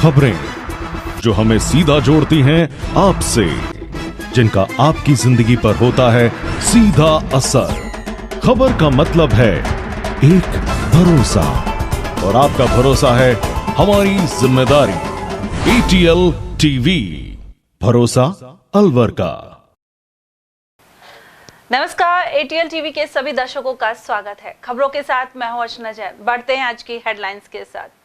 खबरें जो हमें सीधा जोड़ती हैं आपसे, जिनका आपकी जिंदगी पर होता है सीधा असर। खबर का मतलब है एक भरोसा, और आपका भरोसा है हमारी जिम्मेदारी। ATL टीवी, भरोसा अलवर का। नमस्कार, ATL टीवी के सभी दर्शकों का स्वागत है। खबरों के साथ मैं हूं अर्चना जैन। बढ़ते हैं आज की हेडलाइंस के साथ।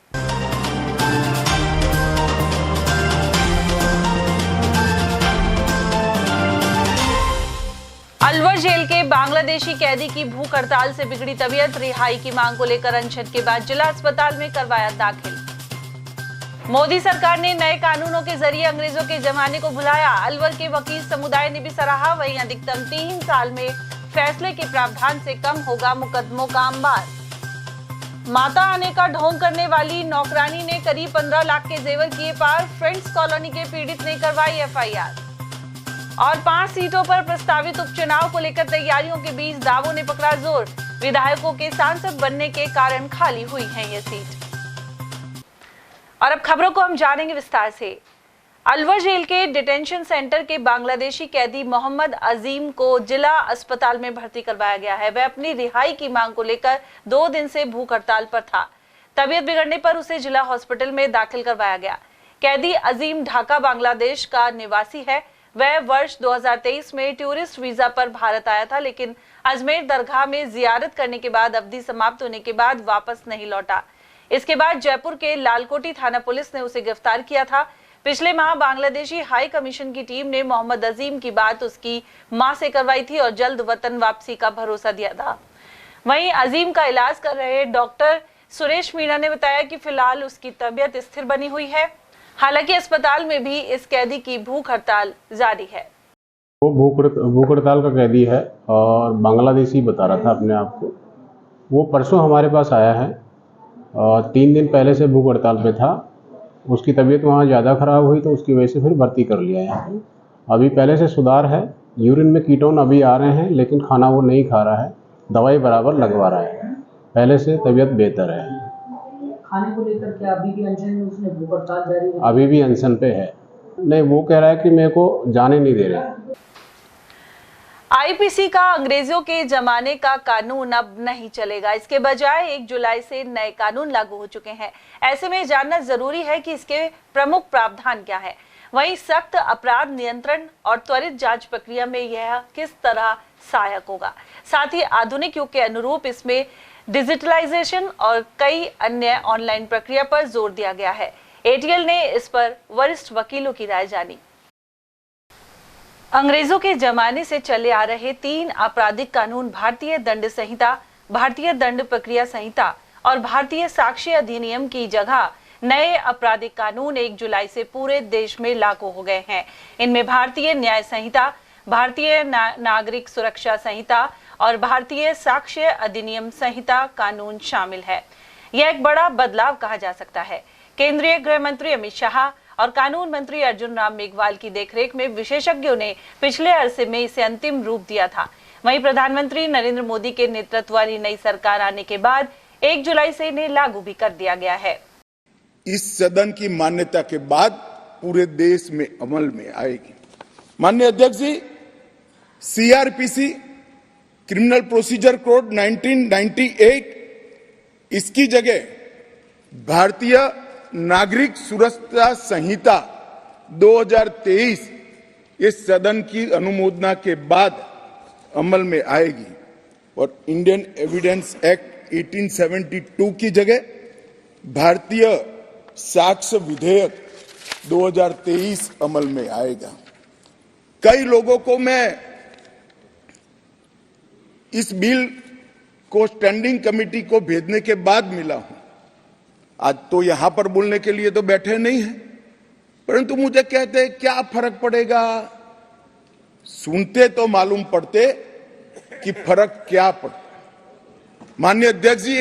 अलवर जेल के बांग्लादेशी कैदी की भूख हड़ताल से बिगड़ी तबीयत। रिहाई की मांग को लेकर अनशन के बाद जिला अस्पताल में करवाया दाखिल। मोदी सरकार ने नए कानूनों के जरिए अंग्रेजों के जमाने को भुलाया। अलवर के वकील समुदाय ने भी सराहा। वहीं अधिकतम 3 साल में फैसले के प्रावधान से कम होगा मुकदमों का अंबार। माता आने का ढोंग करने वाली नौकरानी ने करीब 15 लाख के जेवर किए पार। फ्रेंड्स कॉलोनी के पीड़ित ने करवाई FIR। और 5 सीटों पर प्रस्तावित उपचुनाव को लेकर तैयारियों के बीच दावों ने पकड़ा जोर। विधायकों के सांसद बनने के कारण खाली हुई है ये सीट। और अब खबरों को हम जानेंगे विस्तार से। अलवर जेल के डिटेंशन सेंटर के बांग्लादेशी कैदी मोहम्मद अजीम को जिला अस्पताल में भर्ती करवाया गया है। वह अपनी रिहाई की मांग को लेकर 2 दिन से भूख हड़ताल पर था। तबीयत बिगड़ने पर उसे जिला हॉस्पिटल में दाखिल करवाया गया। कैदी अजीम ढाका बांग्लादेश का निवासी है। वह वर्ष 2023 में टूरिस्ट वीजा पर भारत आया था, लेकिन अजमेर दरगाह में जियारत करने के बाद अवधि समाप्त होने के बाद वापस नहीं लौटा। इसके बाद जयपुर के लालकोटी थाना पुलिस ने उसे गिरफ्तार किया था। पिछले माह बांग्लादेशी हाई कमीशन की टीम ने मोहम्मद अजीम की बात उसकी मां से करवाई थी और जल्द वतन वापसी का भरोसा दिया था। वहीं अजीम का इलाज कर रहे डॉक्टर सुरेश मीणा ने बताया कि फिलहाल उसकी तबीयत स्थिर बनी हुई है। हालांकि अस्पताल में भी इस कैदी की भूख हड़ताल जारी है। वो भूख हड़ताल का कैदी है और बांग्लादेशी बता रहा था अपने आप को। वो परसों हमारे पास आया है और 3 दिन पहले से भूख हड़ताल पे था। उसकी तबीयत वहाँ ज़्यादा ख़राब हुई तो उसकी वजह से फिर भर्ती कर लिया है। अभी पहले से सुधार है। यूरिन में कीटोन अभी आ रहे हैं, लेकिन खाना वो नहीं खा रहा है, दवाई बराबर लगवा रहा है। पहले से तबीयत बेहतर है। खाने को लेकर क्या अभी भी अनशन में उसने भूख हड़ताल जारी है? अभी भी अनशन पे है। नहीं, वो कह रहा है कि मेरे को जाने नहीं दे रहे। IPC का अंग्रेजों के जमाने का कानून अब नहीं चलेगा। इसके बजाय 1 जुलाई से नए कानून लागू हो चुके हैं। ऐसे में जानना जरूरी है कि इसके प्रमुख प्रावधान क्या है। वहीं सख्त अपराध नियंत्रण और त्वरित जांच प्रक्रिया में यह किस तरह सहायक होगा। साथ ही आधुनिक युग के अनुरूप इसमें डिजिटलाइजेशन और कई अन्य ऑनलाइन प्रक्रिया पर जोर दिया गया है। ATL ने इस पर वरिष्ठ वकीलों की राय जानी। अंग्रेजों के जमाने से चले आ रहे 3 आपराधिक कानून भारतीय दंड संहिता, भारतीय दंड प्रक्रिया संहिता और भारतीय साक्ष्य अधिनियम की जगह नए आपराधिक कानून 1 जुलाई से पूरे देश में लागू हो गए हैं। इनमें भारतीय न्याय संहिता, भारतीय नागरिक सुरक्षा संहिता और भारतीय साक्ष्य अधिनियम संहिता कानून शामिल है। यह एक बड़ा बदलाव कहा जा सकता है। केंद्रीय गृह मंत्री अमित शाह और कानून मंत्री अर्जुन राम मेघवाल की देखरेख में विशेषज्ञों ने पिछले अरसे में इसे अंतिम रूप दिया था। वहीं प्रधानमंत्री नरेंद्र मोदी के नेतृत्व वाली नई सरकार आने के बाद 1 जुलाई से इन्हें लागू भी कर दिया गया है। इस सदन की मान्यता के बाद पूरे देश में अमल में आएगी। माननीय अध्यक्ष जी, CRPC क्रिमिनल प्रोसीजर कोड 1998 इसकी जगह भारतीय नागरिक सुरक्षा संहिता 2023 इस सदन की अनुमोदना के बाद अमल में आएगी और इंडियन एविडेंस एक्ट 1872 की जगह भारतीय साक्ष्य विधेयक 2023 अमल में आएगा। कई लोगों को मैं इस बिल को स्टैंडिंग कमेटी को भेजने के बाद मिला हूं। आज तो यहां पर बोलने के लिए तो बैठे नहीं हैं, परंतु मुझे कहते क्या फर्क पड़ेगा। सुनते तो मालूम पड़ते कि फर्क क्या पड़ता। माननीय अध्यक्ष जी,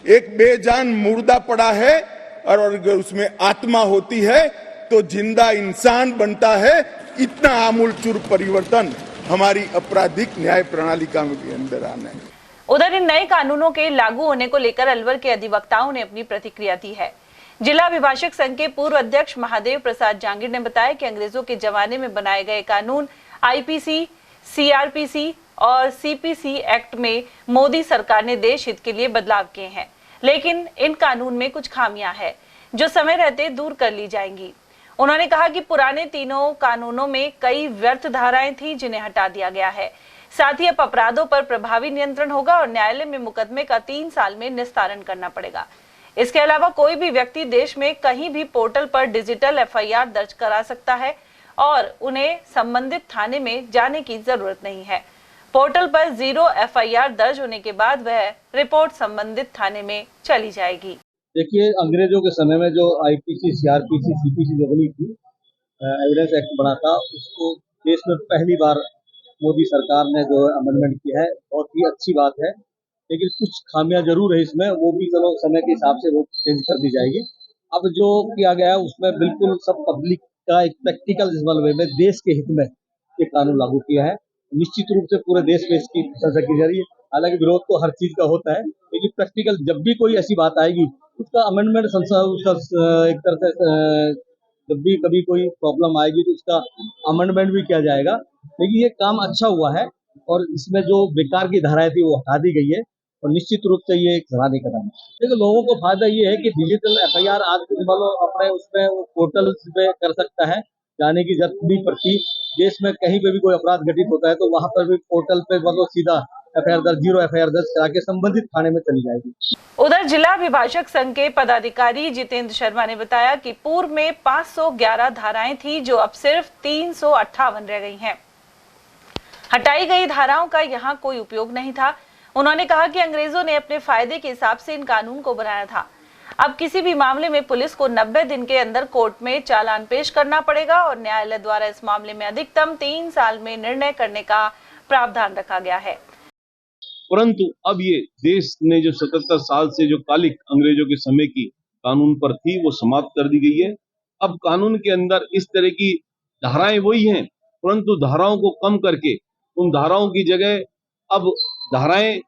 एक बेजान मुर्दा पड़ा है और अगर उसमें आत्मा होती है तो जिंदा इंसान बनता है। इतना आमूलचूल परिवर्तन हमारी आपराधिक न्याय प्रणालिका में भी अंदर आना है। उधर इन नए कानूनों के लागू होने को लेकर अलवर के अधिवक्ताओं ने अपनी प्रतिक्रिया दी है। जिला अभिभाषक संघ के पूर्व अध्यक्ष महादेव प्रसाद जांगिड़ ने बताया कि अंग्रेजों के जमाने में बनाए गए कानून आईपीसी, सीआरपीसी और सीपीसी एक्ट में मोदी सरकार ने देश हित के लिए बदलाव किए हैं, लेकिन इन कानून में कुछ खामियां हैं जो समय रहते दूर कर ली जाएंगी। उन्होंने कहा कि पुराने तीनों कानूनों में कई व्यर्थ धाराएं थी जिन्हें हटा दिया गया है। साथ ही अब अपराधों पर प्रभावी नियंत्रण होगा और न्यायालय में मुकदमे का 3 साल में निस्तारण करना पड़ेगा। इसके अलावा कोई भी व्यक्ति देश में कहीं भी पोर्टल पर डिजिटल एफआईआर दर्ज करा सकता है और उन्हें संबंधित थाने में जाने की जरूरत नहीं है। पोर्टल पर 0 एफआईआर दर्ज होने के बाद वह रिपोर्ट संबंधित थाने में चली जाएगी। देखिए, अंग्रेजों के समय में जो आईपीसी, सीआरपीसी, सीपीसी जो बनी थी, एविडेंस एक्ट बना था, उसको देश में पहली बार मोदी सरकार ने जो अमेंडमेंट किया है, बहुत ही अच्छी बात है। लेकिन कुछ खामियां जरूर है इसमें, वो भी चलो समय के हिसाब से वो चेंज कर दी जाएगी। अब जो किया गया है उसमें बिल्कुल सब पब्लिक का एक प्रैक्टिकल वे में देश के हित में ये कानून लागू किया है। निश्चित रूप से पूरे देश में इसकी चर्चा की जा रही है। हालांकि विरोध तो हर चीज का होता है, लेकिन प्रैक्टिकल जब भी कोई ऐसी बात आएगी उसका अमेंडमेंट एक तरह से जब भी कभी कोई प्रॉब्लम आएगी तो उसका अमेंडमेंट भी किया जाएगा। लेकिन ये काम अच्छा हुआ है और इसमें जो बेकार की धाराएं थी वो हटा दी गई है और निश्चित रूप से ये एक सराहनीय कदम है। देखिए, लोगों को फायदा ये है कि डिजिटल एफआईआर आज के अपने उसमें पोर्टल पे कर सकता है, जाने की जरूरत नहीं पड़ती। देश में कहीं पे भी कोई अपराध घटित होता है तो वहां पर भी पोर्टल पे सीधा एफआईआर दर्ज, 0 एफआईआर दर्ज करा के संबंधित थाने में चली जाएगी। उधर जिला अभिभाषक संघ के पदाधिकारी जितेंद्र शर्मा ने बताया कि पूर्व में 511 धाराएं थी जो अब सिर्फ 358 रह गई हैं। हटाई गई धाराओं का यहाँ कोई उपयोग नहीं था। उन्होंने कहा कि अंग्रेजों ने अपने फायदे के हिसाब से इन कानून को बनाया था। अब किसी भी मामले में पुलिस को 90 दिन के अंदर कोर्ट में चालान पेश करना पड़ेगा और न्यायालय द्वारा इस मामले में अधिकतम 3 साल में निर्णय करने का प्रावधान रखा गया है। परंतु अब ये देश ने जो 77 साल से जो कालिक अंग्रेजों के समय की कानून पर थी वो समाप्त कर दी गई है। अब कानून के अंदर इस तरह की धाराएं वही हैं, परंतु धाराओं को कम करके उन धाराओं की जगह अब धाराएं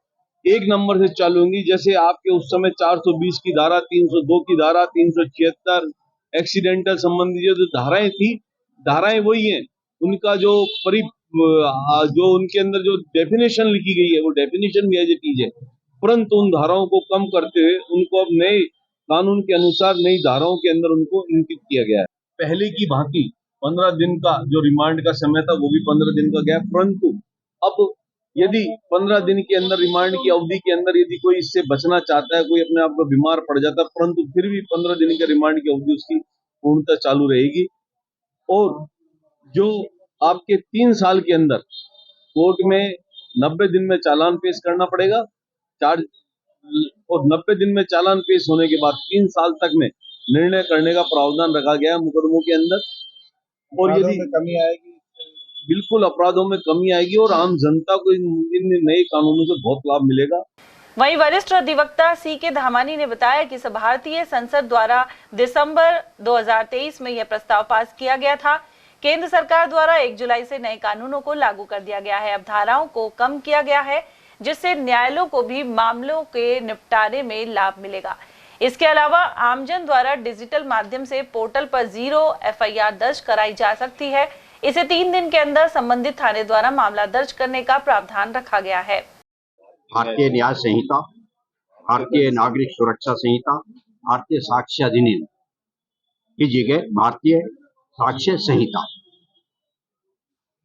1 नंबर से चालू होंगी। जैसे आपके उस समय 420 की धारा, 302 की धारा, 376 एक्सीडेंटल संबंधी जो धाराएं थी, धाराएं वही हैं। उनका जो उनके अंदर जो डेफिनेशन लिखी गई है वो डेफिनेशन भी एज इट इज है, परंतु उन धाराओं को कम करते हुए उनको अब नए कानून के अनुसार नई धाराओं के अंदर उनको इंकित किया गया है। पहले की भांति 15 दिन का जो रिमांड का समय था वो भी 15 दिन का गया, परंतु अब यदि 15 दिन के अंदर रिमांड की अवधि के अंदर यदि कोई इससे बचना चाहता है, कोई अपने आप को बीमार पड़ जाता है, परंतु फिर भी 15 दिन के रिमांड की अवधि उसकी पूर्णतः चालू रहेगी। और जो आपके 3 साल के अंदर कोर्ट में 90 दिन में चालान पेश करना पड़ेगा, और 90 दिन में चालान पेश होने के बाद 3 साल तक में निर्णय करने का प्रावधान रखा गया मुकदमों के अंदर। और यदि कमी आएगी, बिल्कुल अपराधों में कमी आएगी और आम जनता को इन नए कानूनों से बहुत लाभ मिलेगा। वहीं वरिष्ठ अधिवक्ता सीके धामानी ने बताया कि भारतीय संसद द्वारा दिसंबर 2023 में यह प्रस्ताव पास किया गया था। केंद्र सरकार द्वारा 1 जुलाई से नए कानूनों को लागू कर दिया गया है। अब धाराओं को कम किया गया है जिससे न्यायालयों को भी मामलों के निपटारे में लाभ मिलेगा। इसके अलावा आमजन द्वारा डिजिटल माध्यम से पोर्टल पर 0 एफआईआर दर्ज कराई जा सकती है। इसे 3 दिन के अंदर संबंधित थाने द्वारा मामला दर्ज करने का प्रावधान रखा गया है। भारतीय न्याय संहिता, भारतीय नागरिक सुरक्षा संहिता, भारतीय साक्ष्य अधिनियम की जगह भारतीय साक्ष्य संहिता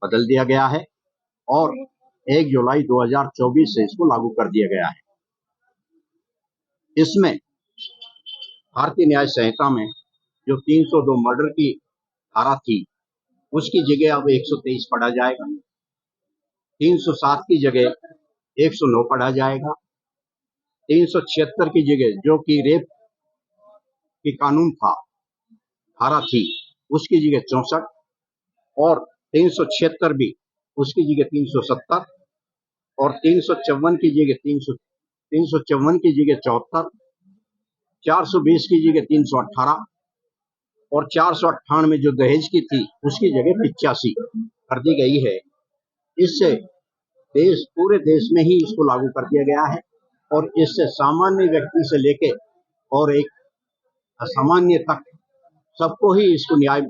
बदल दिया गया है और 1 जुलाई 2024 से इसको लागू कर दिया गया है। इसमें भारतीय न्याय संहिता में जो 302 मर्डर की धारा थी उसकी जगह अब 123 पढ़ा जाएगा, 307 की जगह 109 पढ़ा जाएगा, 376 की जगह जो कि रेप की कानून था धारा थी उसकी जगह 64 और 376 भी उसकी जगह 370 और 354 की जगह 354 की जगह 74, 420 की जगह 318 और 498 जो दहेज की थी उसकी जगह 85 कर दी गई है। इससे पूरे देश में ही इसको लागू कर दिया गया है और इससे सामान्य व्यक्ति से लेके और एक असामान्य तक सबको ही इसको न्याय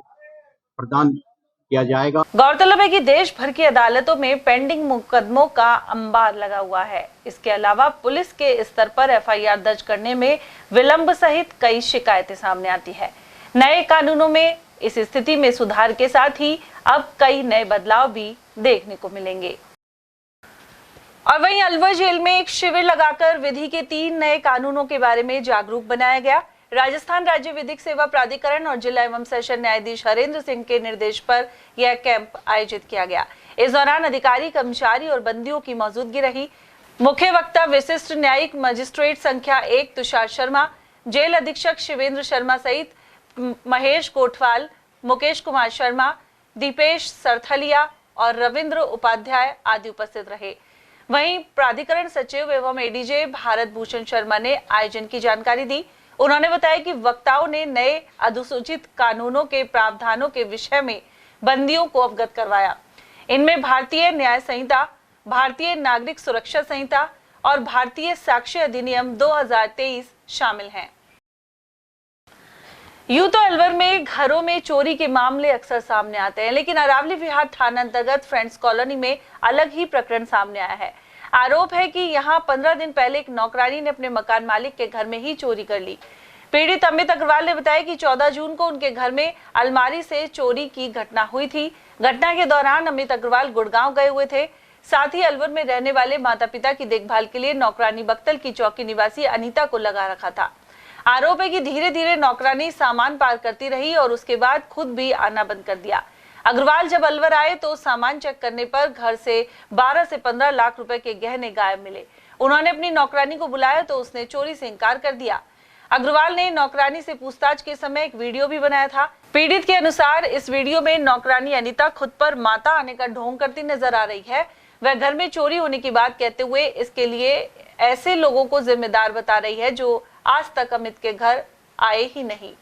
प्रदान किया जाएगा। गौरतलब है कि देश भर की अदालतों में पेंडिंग मुकदमों का अंबार लगा हुआ है। इसके अलावा पुलिस के स्तर पर एफआईआर दर्ज करने में विलंब सहित कई शिकायतें सामने आती है। नए कानूनों में इस स्थिति में सुधार के साथ ही अब कई नए बदलाव भी देखने को मिलेंगे। और वहीं अलवर जेल में एक शिविर लगाकर विधि के 3 नए कानूनों के बारे में जागरूक बनाया गया। राजस्थान राज्य विधिक सेवा प्राधिकरण और जिला एवं सेशन न्यायाधीश हरेंद्र सिंह के निर्देश पर यह कैंप आयोजित किया गया। इस दौरान अधिकारी, कर्मचारी और बंदियों की मौजूदगी रही। मुख्य वक्ता विशिष्ट न्यायिक मजिस्ट्रेट संख्या 1 तुषार शर्मा, जेल अधीक्षक शिवेंद्र शर्मा सहित महेश कोटवाल, मुकेश कुमार शर्मा, दीपेश सरथलिया और रविंद्र उपाध्याय आदि उपस्थित रहे। वहीं प्राधिकरण सचिव एवं एडीजे भारत भूषण शर्मा ने आयोजन की जानकारी दी। उन्होंने बताया कि वक्ताओं ने नए अधिसूचित कानूनों के प्रावधानों के विषय में बंदियों को अवगत करवाया। इनमें भारतीय न्याय संहिता, भारतीय नागरिक सुरक्षा संहिता और भारतीय साक्ष्य अधिनियम 2023 शामिल हैं। यूं तो अलवर में घरों में चोरी के मामले अक्सर सामने आते हैं, लेकिन अरावली विहार थाना अंतर्गत फ्रेंड्स कॉलोनी में अलग ही प्रकरण सामने आया है। आरोप है कि यहां 15 दिन पहले एक नौकरानी ने अपने मकान मालिक के घर में ही चोरी कर ली। पीड़ित अमित अग्रवाल ने बताया कि 14 जून को उनके घर में अलमारी से चोरी की घटना हुई थी। घटना के दौरान अमित अग्रवाल गुड़गांव गए हुए थे। साथ ही अलवर में रहने वाले माता पिता की देखभाल के लिए नौकरानी बख्तल की चौकी निवासी अनीता को लगा रखा था। आरोप है कि धीरे धीरे नौकरानी सामान पार करती रही और उसके बाद खुद भी आना बंद कर दिया। अग्रवाल जब अलवर आए तो सामान चेक करने पर घर से 12 से 15 लाख रुपए के गहने गायब मिले। उन्होंने अपनी नौकरानी को बुलाया तो उसने चोरी से इनकार कर दिया। अग्रवाल ने नौकरानी से पूछताछ के समय एक वीडियो भी बनाया था। पीड़ित के अनुसार इस वीडियो में नौकरानी अनीता खुद पर माता आने का ढोंग करती नजर आ रही है। वह घर में चोरी होने की बात कहते हुए इसके लिए ऐसे लोगों को जिम्मेदार बता रही है जो आज तक अमित के घर आए ही नहीं।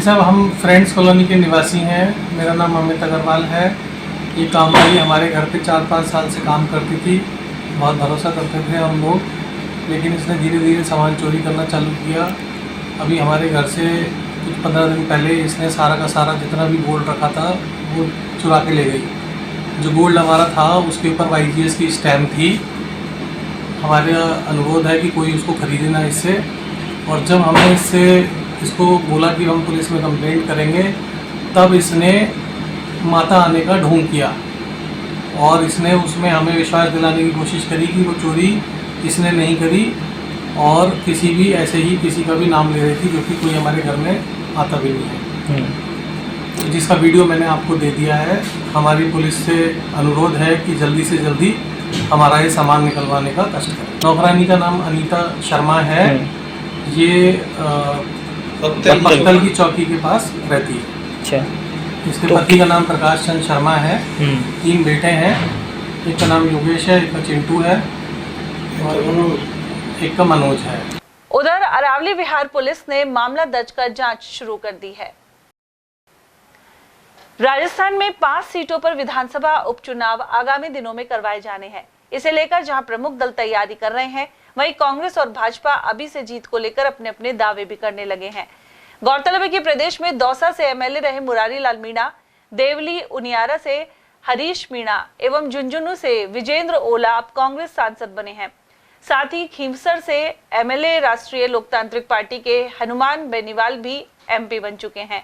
सब हम फ्रेंड्स कॉलोनी के निवासी हैं। मेरा नाम अमित अग्रवाल है। ये काम वाली हमारे घर पे 4-5 साल से काम करती थी। बहुत भरोसा करते थे हम लोग, लेकिन इसने धीरे धीरे सामान चोरी करना चालू किया। अभी हमारे घर से कुछ 15 दिन पहले इसने सारा का सारा जितना भी गोल्ड रखा था वो चुरा के ले गई। जो गोल्ड हमारा था उसके ऊपर YGS की स्टैम्प थी। हमारा अनुरोध है कि कोई उसको खरीदे ना इससे। और जब हमने इसको बोला कि हम पुलिस में कंप्लेंट करेंगे, तब इसने माता आने का ढोंग किया और इसने उसमें हमें विश्वास दिलाने की कोशिश करी कि वो चोरी इसने नहीं करी और किसी भी ऐसे ही किसी का भी नाम ले रही थी, जो कि कोई हमारे घर में आता भी नहीं है। जिसका वीडियो मैंने आपको दे दिया है। हमारी पुलिस से अनुरोध है कि जल्दी से जल्दी हमारा ये सामान निकलवाने का कष्ट करें। नौकरानी का नाम अनीता शर्मा है। ये बख्तल की चौकी के पास रहती है। अच्छा। इसके पति का नाम प्रकाश चंद शर्मा है। 3 बेटे हैं। एक का नाम योगेश है, एक का चिंटू है और एक का मनोज है। उधर अरावली विहार पुलिस ने मामला दर्ज कर जांच शुरू कर दी है। राजस्थान में 5 सीटों पर विधानसभा उपचुनाव आगामी दिनों में करवाए जाने हैं। इसे लेकर जहां प्रमुख दल तैयारी कर रहे हैं, वहीं कांग्रेस और भाजपा अभी से जीत को लेकर अपने अपने दावे भी करने लगे हैं। गौरतलब है कि प्रदेश में दौसा से एमएलए रहे मुरारी लाल मीणा, देवली उनियारा से हरीश मीणा एवं झुंझुनू से विजेंद्र ओला अब कांग्रेस सांसद बने हैं। साथ ही खींवसर से एमएलए राष्ट्रीय लोकतांत्रिक पार्टी के हनुमान बेनीवाल भी एमपी बन चुके हैं।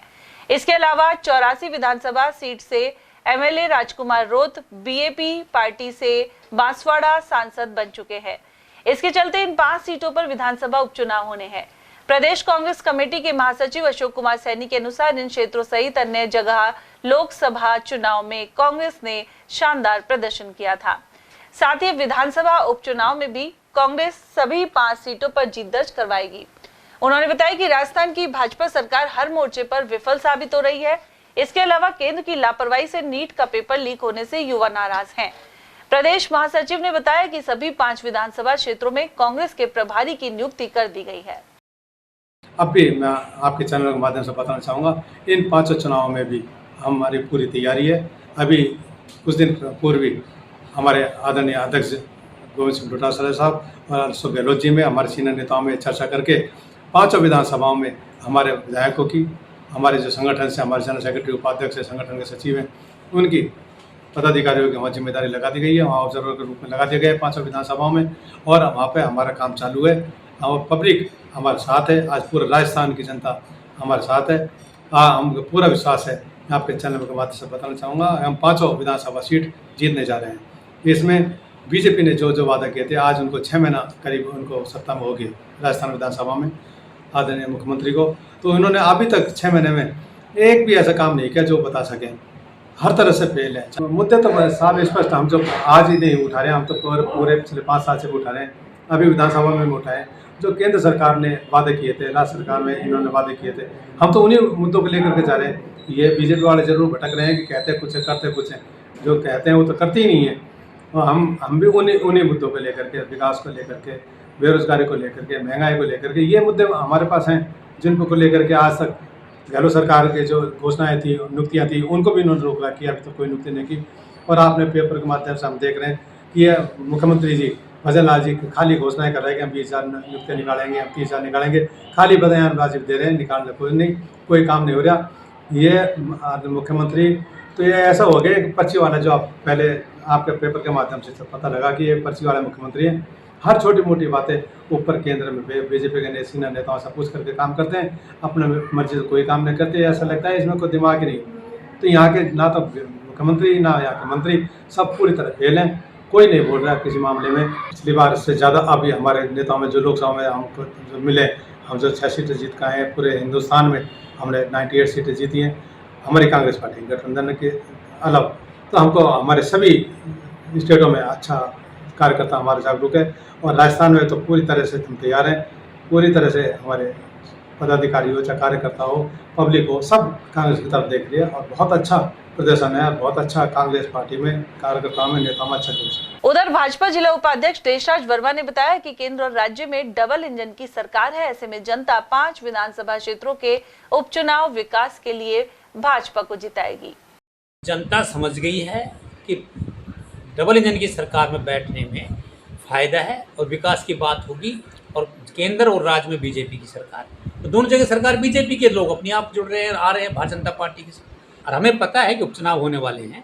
इसके अलावा 84 विधानसभा सीट से एमएलए राजकुमार रोत बीएपी पार्टी से बांसवाड़ा सांसद बन चुके हैं। इसके चलते इन 5 सीटों पर विधानसभा उपचुनाव होने हैं। प्रदेश कांग्रेस कमेटी के महासचिव अशोक कुमार सैनी के अनुसार इन क्षेत्रों सहित अन्य जगह लोकसभा चुनाव में कांग्रेस ने शानदार प्रदर्शन किया था। साथ ही विधानसभा उपचुनाव में भी कांग्रेस सभी 5 सीटों पर जीत दर्ज करवाएगी। उन्होंने बताया कि राजस्थान की भाजपा सरकार हर मोर्चे पर विफल साबित हो रही है। इसके अलावा केंद्र की लापरवाही से नीट का पेपर लीक होने से युवा नाराज हैं। प्रदेश महासचिव ने बताया कि सभी 5 विधानसभा क्षेत्रों में कांग्रेस के प्रभारी की नियुक्ति कर दी गई है। अब भी मैं आपके चैनल के माध्यम से बताना चाहूँगा, इन 5 चुनावों में भी हमारी पूरी तैयारी है। अभी कुछ दिन पूर्व ही हमारे आदरणीय अध्यक्ष गोविंद सिंह डोटासरा साहब और अशोक गहलोत जी में हमारे सीनियर नेताओं में चर्चा करके 5 विधानसभाओं में हमारे विधायकों की, हमारे जो संगठन से हमारे जनरल सेक्रेटरी, उपाध्यक्ष है, संगठन के सचिव हैं, उनकी पदाधिकारियों की वहाँ जिम्मेदारी लगा दी गई है, वहाँ ऑब्जर्वर के रूप में लगा दिया गया है 5 विधानसभाओं में। और वहाँ पे हमारा काम चालू है और पब्लिक हमारे साथ है। आज पूरे राजस्थान की जनता हमारे साथ है। हमको पूरा विश्वास है। मैं आपके चैनल के माध्यम से बताना चाहूँगा, हम 5 विधानसभा सीट जीतने जा रहे हैं। इसमें बीजेपी ने जो वादा किए थे, आज उनको 6 महीना करीब उनको सत्ता में हो गई राजस्थान विधानसभा में आदरणीय मुख्यमंत्री को। तो इन्होंने अभी तक 6 महीने में एक भी ऐसा काम नहीं किया जो बता सकें। हर तरह से फेल है। मुद्दे तो साफ स्पष्ट, हम जो आज ही नहीं उठा रहे हैं, हम तो पूरे पिछले 5 साल से उठा रहे हैं। अभी विधानसभा में उठाए जो केंद्र सरकार ने वादे किए थे, राज्य सरकार में इन्होंने वादे किए थे, हम तो उन्हीं मुद्दों को लेकर के जा रहे हैं। ये बीजेपी वाले जरूर भटक रहे हैं कि कहते कुछ है करते कुछ है, जो कहते हैं वो तो करते ही नहीं है। और हम भी उन्हीं मुद्दों को लेकर के, विकास को लेकर के, बेरोजगारी को लेकर के, महंगाई को लेकर के, ये मुद्दे हमारे पास हैं जिनको लेकर के आज तक गहलोत सरकार के जो घोषणाएं थी, नियुक्तियाँ थी, उनको भी इन्होंने रोक रखी, अभी तो कोई नियुक्ति नहीं की। और आपने पेपर के माध्यम से हम देख रहे हैं कि ये मुख्यमंत्री जी भजन लाल जी खाली घोषणाएं कर रहे हैं कि हम 20,000 नियुक्तियाँ निकालेंगे, हम 30,000 निकालेंगे, खाली बयानबाजी दे रहे हैं, निकालने कोई काम नहीं हो रहा। ये मुख्यमंत्री तो ये ऐसा हो गया कि पर्ची वाला, जो आप पहले आपके पेपर के माध्यम से पता लगा कि ये पर्ची वाला मुख्यमंत्री हैं। हर छोटी मोटी बातें ऊपर केंद्र में बीजेपी के सीनियर नेताओं से पूछ करके काम करते हैं, अपने मर्जी से कोई काम नहीं करते। ऐसा लगता है इसमें कोई दिमाग ही नहीं। तो यहाँ के ना तो मुख्यमंत्री ना यहाँ के मंत्री सब पूरी तरह फेल हैं। कोई नहीं बोल रहा है किसी मामले में। पिछली बार से ज़्यादा अभी हमारे नेताओं में जो लोकसभा में हमको जो मिले, हम जो 6 सीटें जीत का है पूरे हिंदुस्तान में, हमने 98 सीटें जीती हैं हमारी कांग्रेस पार्टी गठबंधन के अलावा। तो हमको हमारे सभी स्टेटों में अच्छा कार्यकर्ता हमारे जागरूक है और राजस्थान में तो पूरी तरह से हम तैयार हैं। पूरी तरह से हमारे पदाधिकारी हो, चाहे कार्यकर्ता हो, पब्लिक हो, सब कांग्रेस की तरफ देख लिया और बहुत अच्छा प्रदर्शन है। बहुत अच्छा कांग्रेस पार्टी में कार्यकर्ताओं में, नेताओं में अच्छा जोश है। उधर भाजपा जिला उपाध्यक्ष देशराज वर्मा ने बताया कि केंद्र और राज्य में डबल इंजन की सरकार है। ऐसे में जनता 5 विधानसभा क्षेत्रों के उपचुनाव विकास के लिए भाजपा को जिताएगी। जनता समझ गई है कि डबल इंजन की सरकार में बैठने में फायदा है और विकास की बात होगी। और केंद्र और राज्य में बीजेपी की सरकार, तो दोनों जगह सरकार बीजेपी के लोग अपने आप जुड़ रहे हैं, आ रहे हैं भारतीय जनता पार्टी के साथ। और हमें पता है कि उपचुनाव होने वाले हैं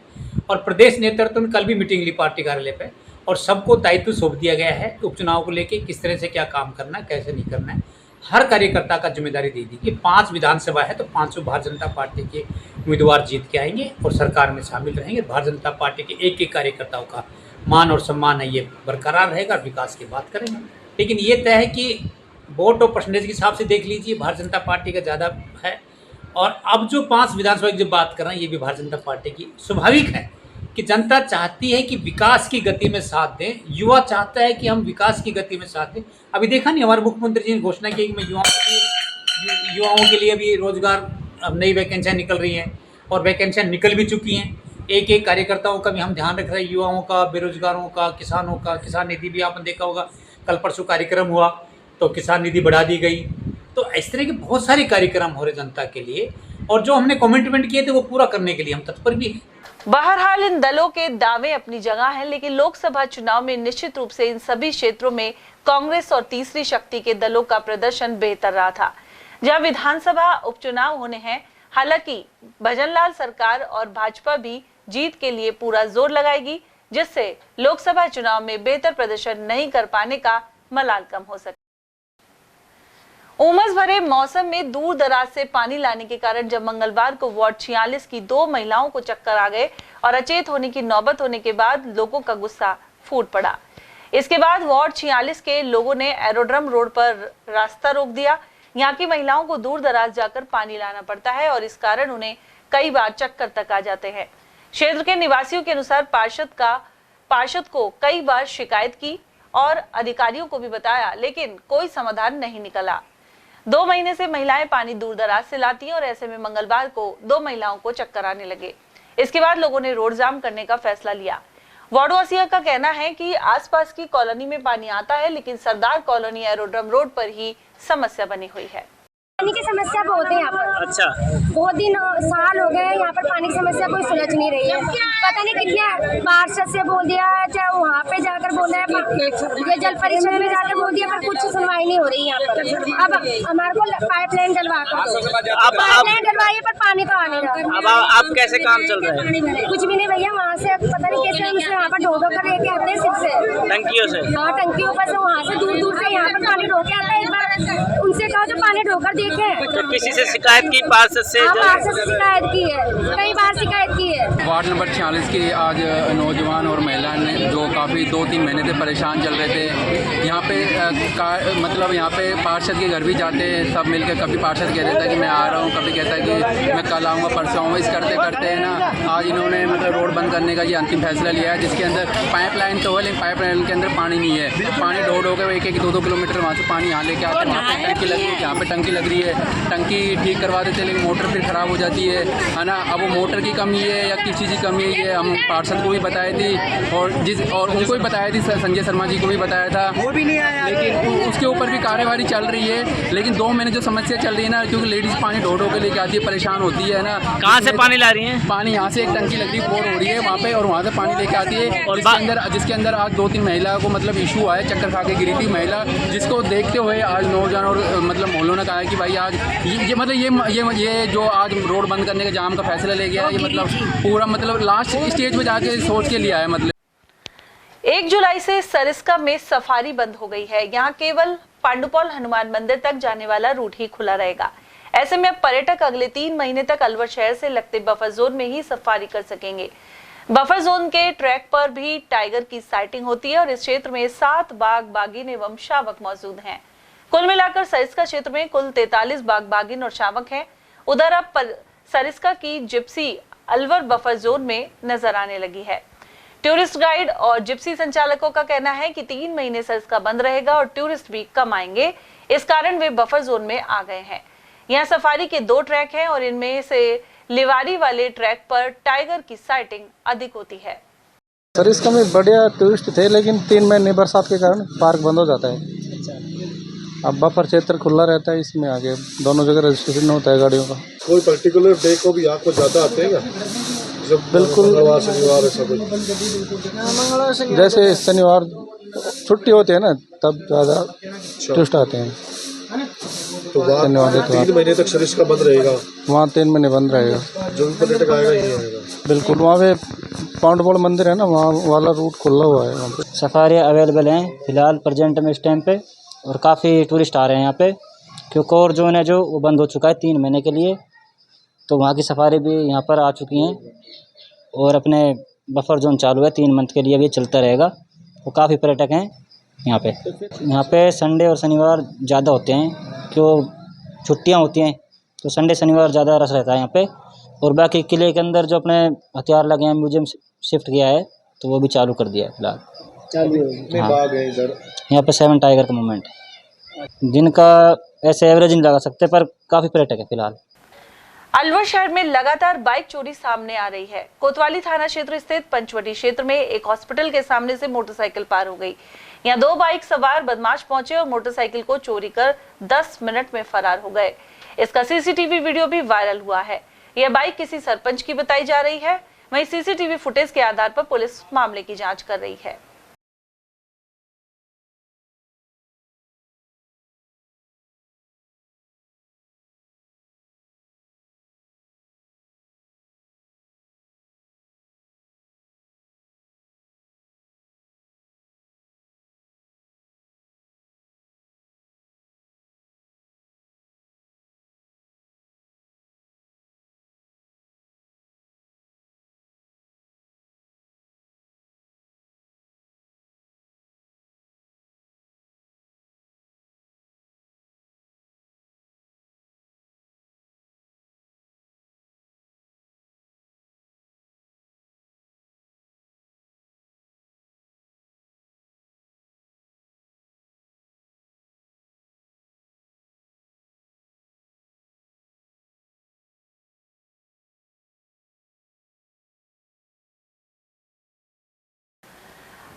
और प्रदेश नेतृत्व ने कल भी मीटिंग ली पार्टी कार्यालय पे और सबको दायित्व सौंप दिया गया है कि उपचुनाव को लेके किस तरह से क्या काम करना है, कैसे नहीं करना है। हर कार्यकर्ता का जिम्मेदारी दे दी कि 5 विधानसभा है तो 5 भारतीय जनता पार्टी के उम्मीदवार जीत के आएंगे और सरकार में शामिल रहेंगे। भारतीय जनता पार्टी के एक कार्यकर्ताओं का मान और सम्मान है, ये बरकरार रहेगा। विकास की बात करेंगे, लेकिन ये तय है कि वोट और परसेंटेज के हिसाब से देख लीजिए भारतीय जनता पार्टी का ज़्यादा है। और अब जो 5 विधानसभा की जो बात कर रहे हैं, ये भी भारतीय जनता पार्टी की स्वाभाविक है कि जनता चाहती है कि विकास की गति में साथ दें। युवा चाहता है कि हम विकास की गति में साथ दें। अभी देखा नहीं, हमारे मुख्यमंत्री जी ने घोषणा की कि मैं युवाओं के लिए अभी रोजगार, अब नई वैकेंसियाँ निकल रही हैं और वैकेंसियाँ निकल भी चुकी हैं। एक कार्यकर्ताओं का भी हम ध्यान रख रहे हैं, युवाओं का, बेरोजगारों का, किसानों का। किसान निधि भी आपने देखा होगा, कल परसों कार्यक्रम हुआ तो किसान निधि बढ़ा दी गई। तो इस तरह के बहुत सारे कार्यक्रम हो रहे जनता के लिए और जो हमने कमिटमेंट किए थे वो पूरा करने के लिए हम तत्पर भी हैं। बहरहाल इन दलों के दावे अपनी जगह हैं, लेकिन लोकसभा चुनाव में निश्चित रूप से इन सभी क्षेत्रों में कांग्रेस और तीसरी शक्ति के दलों का प्रदर्शन बेहतर रहा था। जहां विधानसभा उपचुनाव होने हैं, हालांकि भजनलाल सरकार और भाजपा भी जीत के लिए पूरा जोर लगाएगी, जिससे लोकसभा चुनाव में बेहतर प्रदर्शन नहीं कर पाने का मलाल कम हो सके। उमस भरे मौसम में दूर दराज से पानी लाने के कारण जब मंगलवार को वार्ड 46 की 2 महिलाओं को चक्कर आ गए और अचेत होने की नौबत होने के बाद लोगों का गुस्सा फूट पड़ा। इसके बाद वार्ड 46 के लोगों ने एरोड्रम रोड पर रास्ता रोक दिया। यहाँ की महिलाओं को दूर दराज जाकर पानी लाना पड़ता है और इस कारण उन्हें कई बार चक्कर तक आ जाते हैं। क्षेत्र के निवासियों के अनुसार पार्षद को कई बार शिकायत की और अधिकारियों को भी बताया, लेकिन कोई समाधान नहीं निकला। 2 महीने से महिलाएं पानी दूर दराज से लाती हैं और ऐसे में मंगलवार को 2 महिलाओं को चक्कर आने लगे। इसके बाद लोगों ने रोड जाम करने का फैसला लिया। वार्डवासियों का कहना है कि आसपास की कॉलोनी में पानी आता है, लेकिन सरदार कॉलोनी एरोड्रम रोड पर ही समस्या बनी हुई है। पानी की समस्या बहुत है यहाँ पर। अच्छा, बहुत दिन साल हो गए यहाँ पर पानी की समस्या कोई सुलझ नहीं रही है। पता नहीं कितने पार्षद से बोल दिया, चाहे वहाँ पे जाकर बोला है, ये जल परिषद में जाकर बोल दिया, पर कुछ सुनवाई नहीं हो रही यहाँ पर। अब हमारे को पाइपलाइन डलवा कर पाइपलाइन डलवाइए, पर पानी तो आ नहीं रहा। अब आप कैसे काम चल रहा है? कुछ भी नहीं भैया, वहाँ से पता नहीं कैसे हम यहाँ पर ढो कर लेके आते हैं सिर्फ से टंकियों से। हाँ, टंकियों पर से वहाँ से दूर दूर से यहाँ पर पानी ढो के आता है। एक बार उनसे कहा तो पानी ढोकर देखे, तो किसी से शिकायत की? पार्षद से? पार्षद से शिकायत की है, कई बार शिकायत की है। वार्ड नंबर 46 की आज नौजवान और महिला ने जो काफ़ी 2-3 महीने से परेशान चल रहे थे, यहाँ पे मतलब यहाँ पे पार्षद के घर भी जाते हैं सब मिलकर। कभी पार्षद कह देता है कि मैं आ रहा हूँ, कभी कहता है कि मैं कल आऊँगा, परसों आऊँगा। इस करते करते है ना आज इन्होंने मतलब रोड बंद करने का ये अंतिम फैसला लिया है, जिसके अंदर पाइपलाइन तो है, लेकिन पाइपलाइन के अंदर पानी नहीं है। पानी ढो कर 1-2 किलोमीटर वहाँ से पानी यहाँ लेके आते हैं। वहाँ पे टंकी लगी है, यहाँ पे टंकी लग रही है, टंकी ठीक करवा देते हैं, लेकिन मोटर फिर ख़राब हो जाती है ना। अब वो मोटर की कमी है या किसी चीज़ की कमी है, ये हम पार्षद को भी बताई थी और उनको भी बताया थी, संजय शर्मा जी को भी बताया था, वो भी नहीं आया। लेकिन उसके ऊपर भी कार्यवाही चल रही है। लेकिन 2 महीने जो समस्या चल रही है ना, क्योंकि लेडीज़ पानी ढो के लेके आती है, परेशान होती है ना। कहाँ से पानी ला रही हैं? पानी यहाँ से एक टंकी लग रही है, बोर हो रही है वहाँ पे, और वहाँ से पानी लेके आती है। और जिसके अंदर आज 2-3 महिला को मतलब इशू आया, चक्कर खा के गिरी थी महिला, जिसको देखते हुए आज नौजवान और मतलब मोहल्लों ने कहा कि भाई आज ये मतलब ये जो आज रोड बंद करने का जाम का फैसला ले गया है, ये मतलब पूरा मतलब लास्ट स्टेज पे जाके सोच के लिया है। मतलब 1 जुलाई से सरिस्का में सफारी बंद हो गई है। यहाँ केवल पांडुपौल हनुमान मंदिर तक जाने वाला रूट ही खुला रहेगा। ऐसे में अब पर्यटक अगले 3 महीने तक अलवर शहर से लगते बफर जोन में ही सफारी कर सकेंगे। बफर जोन के ट्रैक पर भी टाइगर की साइटिंग होती है और इस क्षेत्र में 7 बाघ, बाघिन एवं शावक मौजूद हैं। कुल मिलाकर सरिस्का क्षेत्र में कुल 43 बाघ, बाघिन और शावक हैं। उधर अब सरिस्का की जिप्सी अलवर बफर जोन में नजर आने लगी है। टूरिस्ट गाइड और जिप्सी संचालकों का कहना है कि 3 महीने सरिस्का बंद रहेगा और टूरिस्ट भी कम आएंगे, इस कारण वे बफर जोन में आ गए हैं। यहाँ सफारी के 2 ट्रैक हैं और इनमें से लिवारी वाले ट्रैक पर टाइगर की साइटिंग अधिक होती है। सरिस्का में बढ़िया टूरिस्ट थे, लेकिन 3 महीने बरसात के कारण पार्क बंद हो जाता है। अब बफर क्षेत्र खुला रहता है, इसमें आगे दोनों जगह रजिस्ट्रेशन होता है गाड़ियों का। कोई पर्टिकुलर डे को भी आपको ज़्यादा आते हैं क्या? बिल्कुल, शनिवार ऐसा कुछ? जैसे शनिवार छुट्टी होती है ना, तब ज़्यादा टूरिस्ट आते हैं। तो वहाँ 3 महीने तक सरिस्का बंद रहेगा? वहाँ 3 महीने बंद रहेगा। जो भी पर्यटक आएगा यही आएगा? बिल्कुल, वहाँ पे पांडुपौल मंदिर है ना, वहाँ वाला रूट खुला हुआ है। वहाँ पे सफारी अवेलेबल हैं फिलहाल प्रेजेंट में इस टाइम पे, और काफ़ी टूरिस्ट आ रहे हैं यहाँ पे, क्योंकि और जोन है जो वो बंद हो चुका है 3 महीने के लिए, तो वहाँ की सफारी भी यहाँ पर आ चुकी हैं और अपने बफर जोन चालू है 3 मंथ के लिए, भी चलता रहेगा। तो काफ़ी पर्यटक हैं यहाँ पे संडे और शनिवार ज़्यादा होते हैं, क्यों छुट्टियाँ होती हैं, तो संडे शनिवार ज़्यादा रश रहता है यहाँ पे। और बाकी किले के अंदर जो अपने हथियार लगे हैं, म्यूजियम शिफ्ट किया है, तो वो भी चालू कर दिया है फिलहाल। हाँ। बाघ है इधर, यहाँ पे 7 टाइगर का मूवमेंट है, जिनका ऐसे एवरेज नहीं लगा सकते, पर काफ़ी पर्यटक है फिलहाल। अलवर शहर में लगातार बाइक चोरी सामने आ रही है। कोतवाली थाना क्षेत्र स्थित पंचवटी क्षेत्र में एक हॉस्पिटल के सामने से मोटरसाइकिल पार हो गई। यहाँ 2 बाइक सवार बदमाश पहुंचे और मोटरसाइकिल को चोरी कर 10 मिनट में फरार हो गए। इसका सीसीटीवी वीडियो भी वायरल हुआ है। यह बाइक किसी सरपंच की बताई जा रही है। वहीं सीसीटीवी फुटेज के आधार पर पुलिस मामले की जांच कर रही है।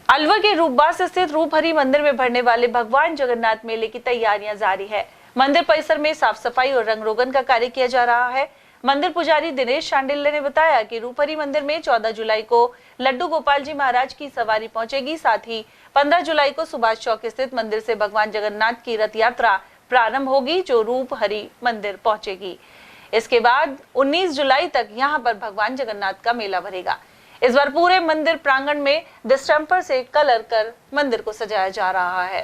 अलवर के रूपबास स्थित रूपहरी मंदिर में भरने वाले भगवान जगन्नाथ मेले की तैयारियां जारी है। मंदिर परिसर में साफ सफाई और रंग रोगन का कार्य किया जा रहा है। मंदिर पुजारी दिनेश शांडिल्य ने बताया कि रूपहरी मंदिर में 14 जुलाई को लड्डू गोपाल जी महाराज की सवारी पहुंचेगी। साथ ही 15 जुलाई को सुभाष चौक स्थित मंदिर से भगवान जगन्नाथ की रथ यात्रा प्रारंभ होगी, जो रूपहरी मंदिर पहुंचेगी। इसके बाद 19 जुलाई तक यहां पर भगवान जगन्नाथ का मेला भरेगा। इस बार पूरे मंदिर प्रांगण में डिस्टेम्पर से कलर कर मंदिर को सजाया जा रहा है।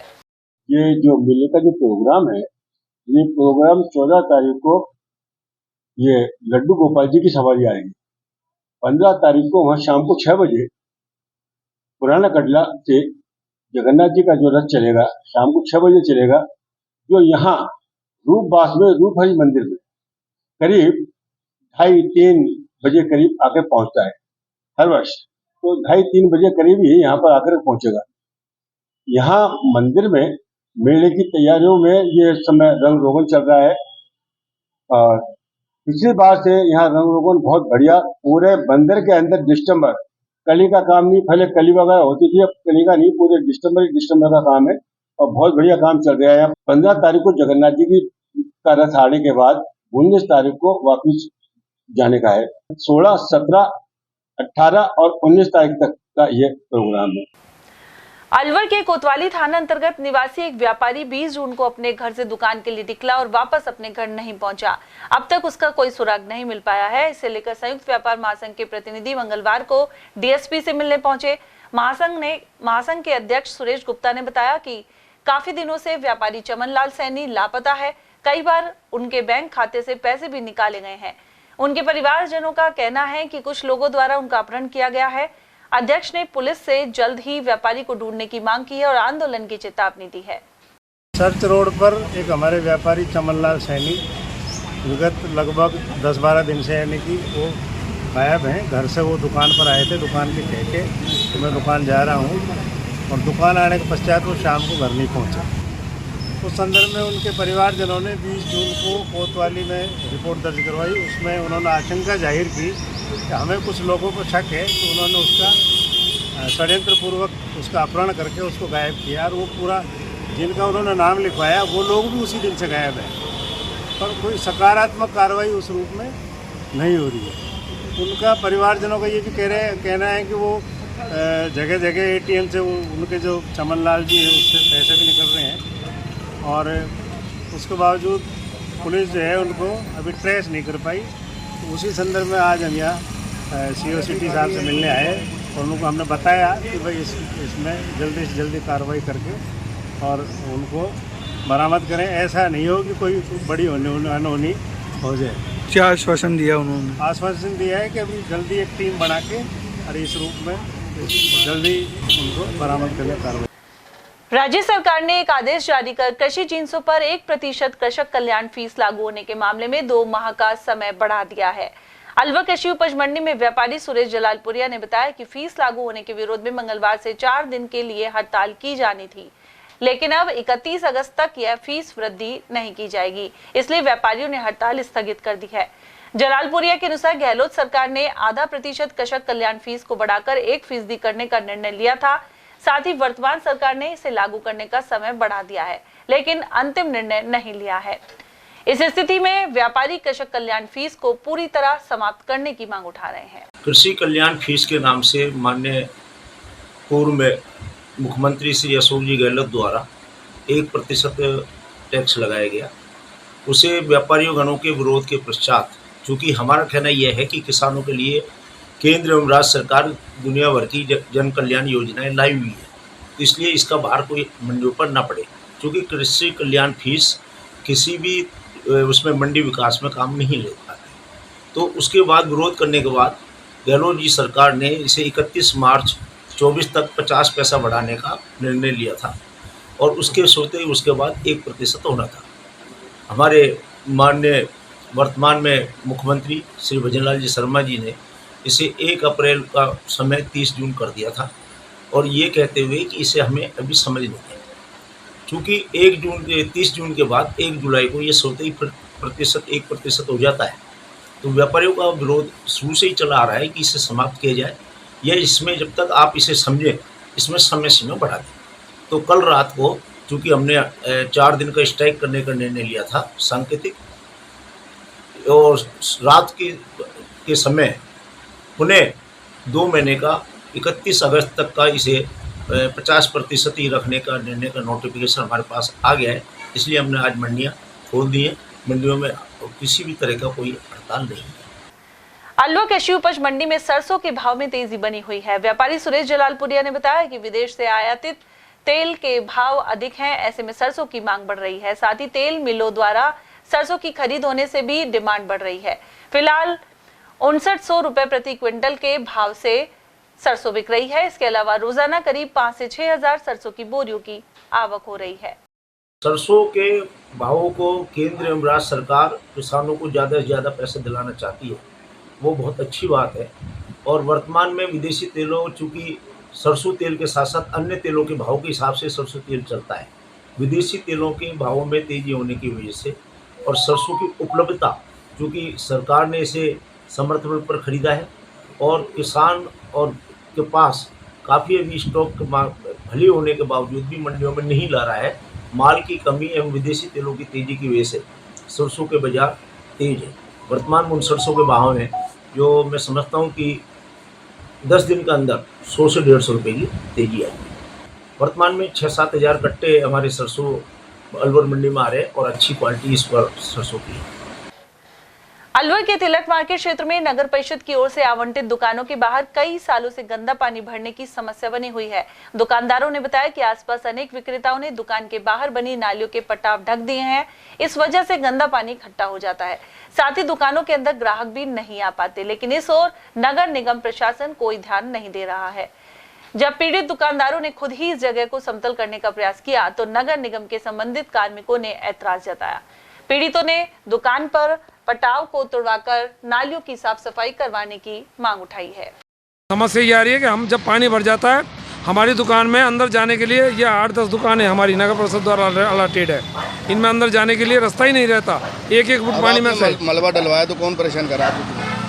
ये जो मेले का जो प्रोग्राम है, ये प्रोग्राम 14 तारीख को ये लड्डू गोपाल जी की सवारी आएगी। 15 तारीख को वहाँ शाम को 6 बजे पुराना कटला से जगन्नाथ जी का जो रथ चलेगा, शाम को 6 बजे चलेगा, जो यहाँ रूपबास में रूपहरी मंदिर में करीब 2:30-3 बजे करीब आके पहुंचता है हर वर्ष। तो 2:30-3 बजे करीब ही यहाँ पर आकर पहुंचेगा। यहाँ मंदिर में मेले की तैयारियों में ये समय रंग रोगन चल रहा है और पिछली बार से यहाँ रंग रोगन बहुत बढ़िया, पूरे मंदिर के अंदर डिस्टेम्बर, कली का काम नहीं, पहले कली वगैरह होती थी, अब कली का नहीं, पूरे डिस्टेम्बर का काम है और बहुत बढ़िया काम चल रहा है। 15 तारीख को जगन्नाथ जी की का रथ आने के बाद 19 तारीख को वापिस जाने का है। 16, 17, 18 और 19 तारीख तक का ये प्रोग्राम है। अलवर के कोतवाली थाना अंतर्गत निवासी एक व्यापारी 20 जून को अपने घर से दुकान के लिए निकला और वापस अपने घर नहीं पहुंचा। अब तक उसका कोई सुराग नहीं मिल पाया है। इसे लेकर संयुक्त व्यापार महासंघ के प्रतिनिधि मंगलवार को डीएसपी से मिलने पहुंचे। महासंघ के अध्यक्ष सुरेश गुप्ता ने बताया कि काफी दिनों से व्यापारी चमनलाल सैनी लापता है। कई बार उनके बैंक खाते से पैसे भी निकाले गए हैं। उनके परिवारजनों का कहना है कि कुछ लोगों द्वारा उनका अपहरण किया गया है। अध्यक्ष ने पुलिस से जल्द ही व्यापारी को ढूंढने की मांग की है और आंदोलन की चेतावनी दी है। चर्च रोड पर एक हमारे व्यापारी चमनलाल सैनी विगत लगभग 10-12 दिन से यानी कि वो गायब हैं। घर से वो दुकान पर आए थे, दुकान के कह के तो मैं दुकान जा रहा हूँ और दुकान आने के पश्चात वो शाम को घर नहीं पहुँचे। उस संदर्भ में उनके परिवारजनों ने 20 जून को कोतवाली में रिपोर्ट दर्ज करवाई। उसमें उन्होंने आशंका जाहिर की कि हमें कुछ लोगों को शक है, तो उन्होंने उसका षड्यंत्र पूर्वक उसका अपहरण करके उसको गायब किया और वो पूरा जिनका उन्होंने नाम लिखवाया वो लोग भी उसी दिन से गायब हैं, पर कोई सकारात्मक कार्रवाई उस रूप में नहीं हो रही है। उनका परिवारजनों का ये भी कहना है कि वो जगह जगह ATM से उनके जो चमनलाल जी हैं उससे पैसे भी निकल रहे हैं और उसके बावजूद पुलिस जो है उनको अभी ट्रेस नहीं कर पाई। तो उसी संदर्भ में आज हम यहाँ COCT साहब से मिलने आए और उनको हमने बताया कि भाई इसमें जल्दी से जल्दी कार्रवाई करके और उनको बरामद करें। ऐसा नहीं हो कि कोई बड़ी अनहोनी हो जाए। क्या आश्वासन दिया उन्होंने? आश्वासन दिया है कि अभी जल्दी एक टीम बना के और इस रूप में जल्दी उनको बरामद करने कार्रवाई। राज्य सरकार ने एक आदेश जारी कर कृषि जिन्सों पर 1% कृषक कल्याण फीस लागू होने के मामले में 2 माह का समय बढ़ा दिया है। अलवर कृषि उपज मंडी में व्यापारी सुरेश जलालपुरिया ने बताया कि फीस लागू होने के विरोध में मंगलवार से 4 दिन के लिए हड़ताल की जानी थी, लेकिन अब 31 अगस्त तक यह फीस वृद्धि नहीं की जाएगी, इसलिए व्यापारियों ने हड़ताल स्थगित कर दी है। जलालपुरिया के अनुसार गहलोत सरकार ने 0.5% कृषक कल्याण फीस को बढ़ाकर 1% करने का निर्णय लिया था। साथ ही वर्तमान सरकार ने इसे लागू करने का समय बढ़ा दिया है, लेकिन अंतिम निर्णय नहीं लिया है। इस स्थिति में व्यापारी कृषक कल्याण फीस को पूरी तरह समाप्त करने की मांग उठा रहे हैं। कृषि कल्याण फीस के नाम से माननीय पूर्व में मुख्यमंत्री श्री अशोक जी गहलोत द्वारा 1% टैक्स लगाया गया। उसे व्यापारियों गणों के विरोध के पश्चात, चूँकि हमारा कहना यह है कि किसानों के लिए केंद्र एवं राज्य सरकार दुनिया भर की जन कल्याण योजनाएं लाई हुई है, इसलिए इसका भार कोई मंडियों पर न पड़े। क्योंकि कृषि कल्याण फीस किसी भी उसमें मंडी विकास में काम नहीं ले पाते। तो उसके बाद विरोध करने के बाद गहलोत जी सरकार ने इसे 31 मार्च 24 तक 50 पैसा बढ़ाने का निर्णय लिया था और उसके सोते ही उसके बाद 1% होना था। हमारे माननीय वर्तमान में मुख्यमंत्री श्री भजनलाल जी शर्मा जी ने इसे 1 अप्रैल का समय 30 जून कर दिया था और ये कहते हुए कि इसे हमें अभी समझ नहीं है, चूँकि 30 जून के बाद 1 जुलाई को ये सोते ही 1% हो जाता है। तो व्यापारियों का विरोध शुरू से ही चला आ रहा है कि इसे समाप्त किया जाए, या इसमें जब तक आप इसे समझें इसमें समय सीमा बढ़ा दी। तो कल रात को चूँकि हमने 4 दिन का स्ट्राइक करने का निर्णय लिया था सांकेतिक, और रात के समय पुनः 2 महीने का 31 अगस्त तक का इसे 50% ही रखने का निर्णय का नोटिफिकेशन हमारे पास आ गया है। इसलिए हमने आज मंडियां खोल दी हैं। मंडियों में किसी भी तरह का कोई हड़ताल नहीं है। अलवर कृषि उपज मंडी में सरसों के भाव में तेजी बनी हुई है। व्यापारी सुरेश जलालपुरिया ने बताया कि विदेश से आयातित तेल के भाव अधिक हैं, ऐसे में सरसों की मांग बढ़ रही है। साथ ही तेल मिलों द्वारा सरसों की खरीद होने से भी डिमांड बढ़ रही है। फिलहाल 5900 रुपए प्रति क्विंटल के भाव से सरसों बिक रही है। इसके अलावा रोजाना करीब 5 से 6 हजार सरसों की बोरियों की आवक हो रही है। सरसों के भावों को केंद्र एवं राज्य सरकार किसानों को ज़्यादा से ज़्यादा पैसे दिलाना चाहती है, वो बहुत अच्छी बात है। और वर्तमान में विदेशी तेलों, चूँकि सरसों तेल के साथ साथ अन्य तेलों के भाव के हिसाब से सरसों तेल चलता है, विदेशी तेलों के भावों में तेजी होने की वजह से और सरसों की उपलब्धता, चूँकि सरकार ने इसे समर्थन मूल्य पर खरीदा है और किसान और के पास काफ़ी अभी स्टॉक भले होने के बावजूद भी मंडियों में नहीं ला रहा है। माल की कमी एवं विदेशी तेलों की तेज़ी की वजह से सरसों के बाजार तेज है। वर्तमान में उन सरसों के भाव में जो मैं समझता हूँ कि 10 दिन के अंदर 100 से 150 रुपये की तेजी आई। वर्तमान में 6-7 हज़ार कट्टे हमारे सरसों अलवर मंडी में आ रहे हैं और अच्छी क्वालिटी इस पर सरसों की है। अलवर के तिलक मार्केट क्षेत्र में नगर परिषद की ओर से आवंटित दुकानों के बाहर कई सालों से गंदा पानी भरने की समस्या बनी हुई है। दुकानदारों ने बताया कि आसपास अनेक विक्रेताओं ने दुकान के बाहर बनी नालियों के पटाव ढक दिए हैं। इस वजह से गंदा पानी इकट्ठा हो जाता है। साथ ही दुकानों के अंदर ग्राहक भी नहीं आ पाते, लेकिन इस ओर नगर निगम प्रशासन कोई ध्यान नहीं दे रहा है। जब पीड़ित दुकानदारों ने खुद ही इस जगह को समतल करने का प्रयास किया तो नगर निगम के संबंधित कार्मिकों ने ऐतराज जताया। पीड़ितों ने दुकान पर पटाव को तोड़वाकर नालियों की साफ सफाई करवाने की मांग उठाई है। समस्या ये आ रही है कि हम जब पानी भर जाता है हमारी दुकान में अंदर जाने के लिए, ये 8-10 दुकानें हमारी नगर परिषद द्वारा अलॉटेड है, इनमें अंदर जाने के लिए रास्ता ही नहीं रहता। एक फुट पानी में से मलबा डलवाया तो कौन परेशान करा?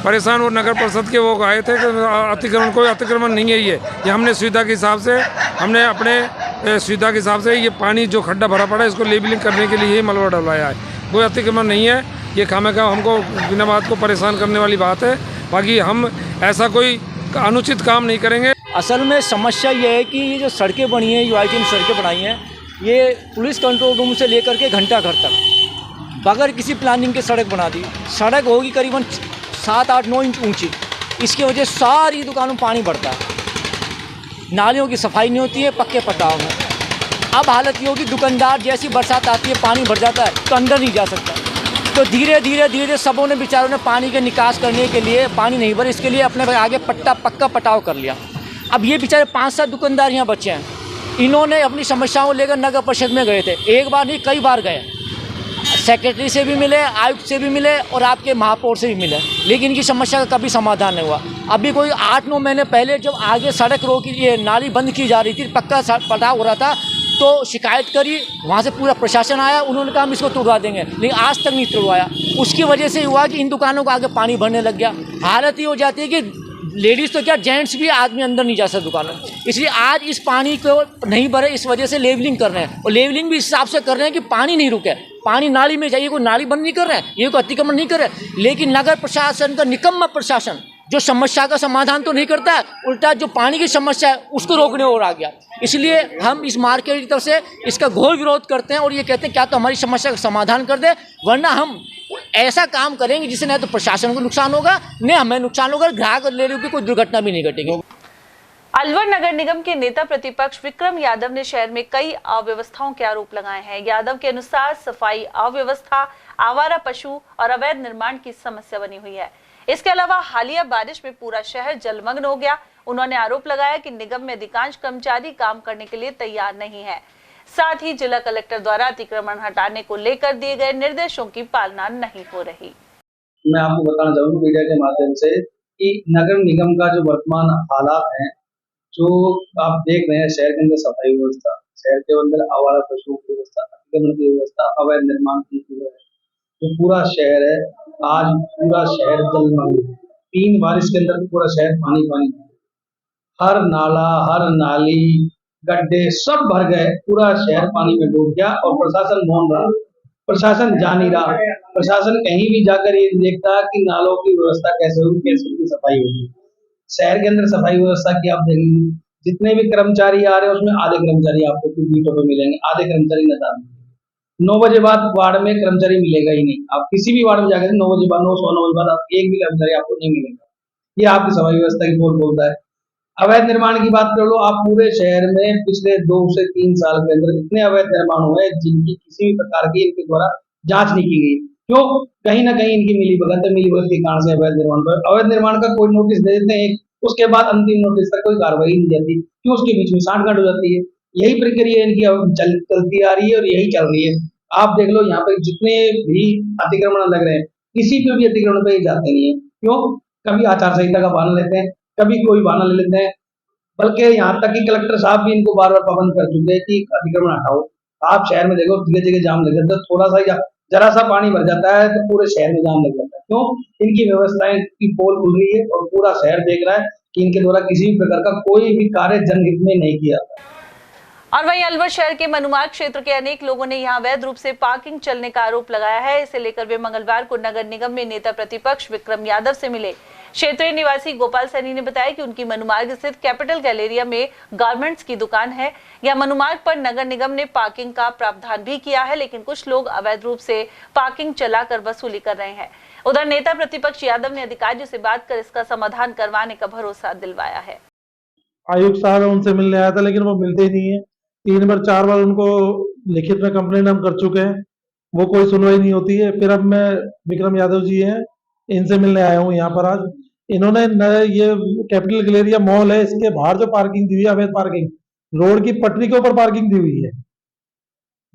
परेशान और नगर परिषद के वो आए थे कि अतिक्रमण, कोई अतिक्रमण नहीं है। ये हमने सुविधा के हिसाब से, हमने अपने सुविधा के हिसाब से ये पानी जो खड्डा भरा पड़ा है इसको लेबलिंग करने के लिए ही मलबा डलवाया है। कोई अतिक्रमण नहीं है। ये खामेखा हमको बिना बात को परेशान करने वाली बात है। बाकी हम ऐसा कोई अनुचित काम नहीं करेंगे। असल में समस्या ये है कि ये जो सड़कें बनी हैं, यूआईटी में सड़कें बनाई हैं, ये पुलिस कंट्रोल रूम से लेकर के घंटा घर तक बगैर किसी प्लानिंग के सड़क बना दी। सड़क होगी करीबन 7-8-9 इंच ऊंची। इसकी वजह से सारी दुकानों में पानी भरता है। नालियों की सफाई नहीं होती है, पक्के पटाव में। अब हालत ये होगी, दुकानदार जैसी बरसात आती है पानी भर जाता है तो अंदर नहीं जा सकता। तो धीरे धीरे सबों ने बेचारों ने पानी के निकास करने के लिए पानी नहीं भरे, इसके लिए अपने आगे पक्का पटाव कर लिया। अब ये बेचारे 5-7 दुकानदार यहाँ बचे हैं। इन्होंने अपनी समस्याओं लेकर नगर परिषद में गए थे, एक बार नहीं कई बार गए। सेक्रेटरी से भी मिले, आयुक्त से भी मिले और आपके महापौर से भी मिले, लेकिन इनकी समस्या का कभी समाधान नहीं हुआ। अभी कोई 8-9 महीने पहले जब आगे सड़क रोकी, ये नाली बंद की जा रही थी, पक्का पटाव हो रहा था, तो शिकायत करी, वहाँ से पूरा प्रशासन आया, उन्होंने कहा हम इसको तोड़वा देंगे, लेकिन आज तक नहीं तोड़वाया। उसकी वजह से हुआ कि इन दुकानों को आगे पानी भरने लग गया। हालत ये हो जाती है कि लेडीज़ तो क्या, जेंट्स भी आदमी अंदर नहीं जा सकते दुकानों में। इसलिए आज इस पानी को नहीं भरे, इस वजह से लेवलिंग कर रहे हैं, और लेवलिंग भी इस हिसाब से कर रहे हैं कि पानी नहीं रुके, पानी नाली में जाइए। कोई नाली बंद नहीं कर रहे हैं, ये कोई अतिक्रमण नहीं कर रहे, लेकिन नगर प्रशासन का निकम्मा प्रशासन जो समस्या का समाधान तो नहीं करता है, उल्टा जो पानी की समस्या है उसको रोकने और आ गया। इसलिए हम इस मार्केट की तरफ से इसका घोर विरोध करते हैं और ये कहते हैं क्या तो हमारी समस्या का समाधान कर दे, वरना हम ऐसा काम करेंगे जिससे न तो प्रशासन को नुकसान होगा, न हमें नुकसान होगा, ग्राहक ले लो कि कोई दुर्घटना भी नहीं घटेगी। अलवर नगर निगम के नेता प्रतिपक्ष विक्रम यादव ने शहर में कई अव्यवस्थाओं के आरोप लगाए हैं। यादव के अनुसार सफाई अव्यवस्था, आवारा पशु और अवैध निर्माण की समस्या बनी हुई है। इसके अलावा हालिया बारिश में पूरा शहर जलमग्न हो गया। उन्होंने आरोप लगाया कि निगम में अधिकांश कर्मचारी काम करने के लिए तैयार नहीं है। साथ ही जिला कलेक्टर द्वारा अतिक्रमण हटाने को लेकर दिए गए निर्देशों की पालना नहीं हो रही। मैं आपको बताना चाहूँगा मीडिया के माध्यम से कि नगर निगम का जो वर्तमान हालात हैं, जो आप देख रहे हैं शहर के अंदर सफाई व्यवस्था, शहर के अंदर आवारा पशुओं की व्यवस्था, अतिक्रमण की व्यवस्था, अवैध निर्माण की व्यवस्था, जो पूरा शहर है आज पूरा शहर जलमग्न है। 3 बारिश के अंदर पूरा शहर पानी। हर नाला, हर नाली, गड्ढे सब भर गए, पूरा शहर पानी में डूब गया और प्रशासन मौन रहा, प्रशासन जा नहीं रहा। प्रशासन कहीं भी जाकर ये देखता कि नालों की व्यवस्था कैसे होगी, कैसे उनकी सफाई होगी। शहर के अंदर सफाई व्यवस्था की आप देखेंगे, जितने भी कर्मचारी आ रहे हैं उसमें आधे कर्मचारी आपको बीटों पे मिलेंगे, आधे कर्मचारी नदान। 9 बजे बाद वार्ड में कर्मचारी मिलेगा ही नहीं। आप किसी भी वार्ड में जाकर 9 बजे बाद 9 बजे बाद आप एक भी कर्मचारी आपको नहीं मिलेगा। ये आपकी सफाई व्यवस्था की पोल बोलता है। अवैध निर्माण की बात कर लो, आप पूरे शहर में पिछले 2 से 3 साल के अंदर इतने अवैध निर्माण हुए जिनकी किसी भी प्रकार की इनके द्वारा जांच नहीं की गई। क्यों? कहीं ना कहीं इनकी मिलीभगत के कारण से अवैध निर्माण का कोई नोटिस दे देते हैं, उसके बाद अंतिम नोटिस तक कोई कार्रवाई नहीं जाती। क्यों? उसके बीच में सांठगांठ हो जाती है। यही प्रक्रिया इनकी चलती आ रही है और यही चल रही है। आप देख लो, यहाँ पे जितने भी अतिक्रमण लग रहे हैं, किसी पे भी अतिक्रमण पे जाते नहीं है। क्यों? कभी आचार संहिता का बहाना लेते हैं, कभी कोई बहाना ले लेते हैं, बल्कि यहाँ तक कि कलेक्टर साहब भी इनको बार बार पाबंद कर चुके हैं कि अतिक्रमण हटाओ। आप शहर में देखो, जगह जगह जाम लग जाता है, थोड़ा सा जरा सा पानी भर जाता है तो पूरे शहर में जाम लग जाता है। क्यों? इनकी व्यवस्थाएं की पोल खुल रही है और पूरा शहर देख रहा है कि इनके द्वारा किसी भी प्रकार का कोई भी कार्य जनहित में नहीं किया जाता। और वहीं अलवर शहर के मनुमार्ग क्षेत्र के अनेक लोगों ने यहां अवैध रूप से पार्किंग चलने का आरोप लगाया है। इसे लेकर वे मंगलवार को नगर निगम में नेता प्रतिपक्ष विक्रम यादव से मिले। क्षेत्रीय निवासी गोपाल सैनी ने बताया कि उनकी मनुमार्ग स्थित कैपिटल गैलेरिया में गारमेंट्स की दुकान है। यह मनुमार्ग पर नगर निगम ने पार्किंग का प्रावधान भी किया है, लेकिन कुछ लोग अवैध रूप से पार्किंग चलाकर वसूली कर रहे हैं। उधर नेता प्रतिपक्ष यादव ने अधिकारियों से बात कर इसका समाधान करवाने का भरोसा दिलवाया है। आयुक्त साहब उनसे मिलने आया था, लेकिन वो मिलते ही नहीं है। 3 बार 4 बार उनको लिखित में कंप्लेंट हम कर चुके हैं, वो कोई सुनवाई नहीं होती है। फिर अब मैं विक्रम यादव जी हैं, इनसे मिलने आया हूँ यहाँ पर आज। इन्होंने ये कैपिटल गैलेरिया मॉल है, इसके बाहर जो पार्किंग दी हुई है, अवैध पार्किंग, रोड की पटरी के ऊपर पार्किंग दी हुई है,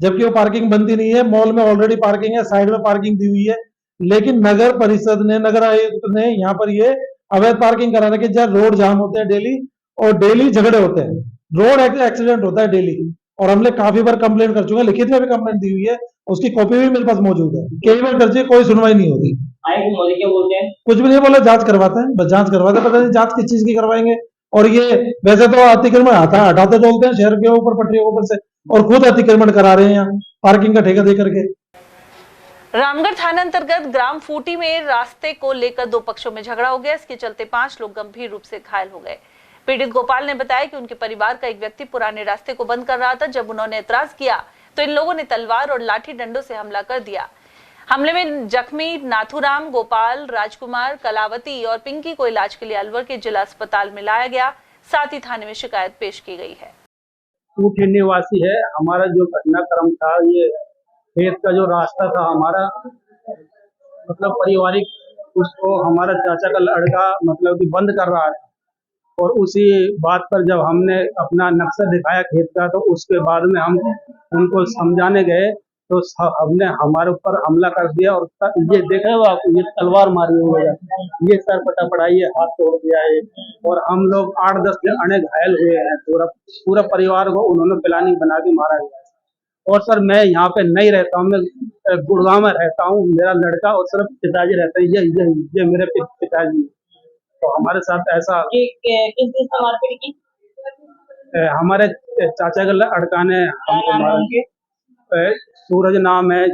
जबकि वो पार्किंग बनती नहीं है। मॉल में ऑलरेडी पार्किंग है, साइड में पार्किंग दी हुई है, लेकिन नगर परिषद ने, नगर आयुक्त ने यहाँ पर ये अवैध पार्किंग कराने के जहाँ रोड जाम होते हैं डेली, और डेली झगड़े होते हैं, रोड एक्सीडेंट होता है डेली। और हमने काफी बार कंप्लेंट कर चुके हैं, लिखित में भी कंप्लेंट दी हुई है, उसकी कॉपी भी मेरे पास मौजूद है। कई बार कर कोई सुनवाई नहीं होती। क्या बोलते हैं? कुछ भी नहीं बोला, जांच करवाते हैं, बस जांच करवाते हैं। पता नहीं जांच किस चीज की करवाएंगे। और ये वैसे तो अतिक्रमण हटाते बोलते हैं शहर के ऊपर, पटरियों के ऊपर से, और खुद अतिक्रमण करा रहे हैं यहाँ पार्किंग का ठेका दे करके। रामगढ़ थाना अंतर्गत ग्राम फूटी में रास्ते को लेकर 2 पक्षों में झगड़ा हो गया। इसके चलते 5 लोग गंभीर रूप से घायल हो गए। पीड़ित गोपाल ने बताया कि उनके परिवार का एक व्यक्ति पुराने रास्ते को बंद कर रहा था। जब उन्होंने एतराज किया तो इन लोगों ने तलवार और लाठी डंडों से हमला कर दिया। हमले में जख्मी नाथुराम, गोपाल, राजकुमार, कलावती और पिंकी को इलाज के लिए अलवर के जिला अस्पताल में लाया गया। साथ ही थाने में शिकायत पेश की गई है। फूटी निवासी है। हमारा जो घटनाक्रम था, ये खेत का जो रास्ता था हमारा, मतलब पारिवारिक, उसको हमारा चाचा का लड़का मतलब कि बंद कर रहा है। और उसी बात पर जब हमने अपना नक्शा दिखाया खेत का, तो उसके बाद में हम उनको समझाने गए तो हमने हमारे ऊपर हमला कर दिया। और ये देखे हो आप, ये तलवार मारी हुई है, ये सर पटा पड़ा, ये हाथ तोड़ दिया है। और हम लोग 8-10 जने घायल हुए हैं। पूरा परिवार को उन्होंने प्लानिंग बना के मारा गया। और सर मैं यहाँ पे नहीं रहता हूँ, मैं गुड़गांव में रहता हूँ। मेरा लड़का और सिर्फ पिताजी रहते हैं, ये मेरे पिताजी। तो हमारे साथ ऐसा किस चीज से मारपीट की? हमारे चाचा के लड़का ने हमको मारा। सूरज नाम है,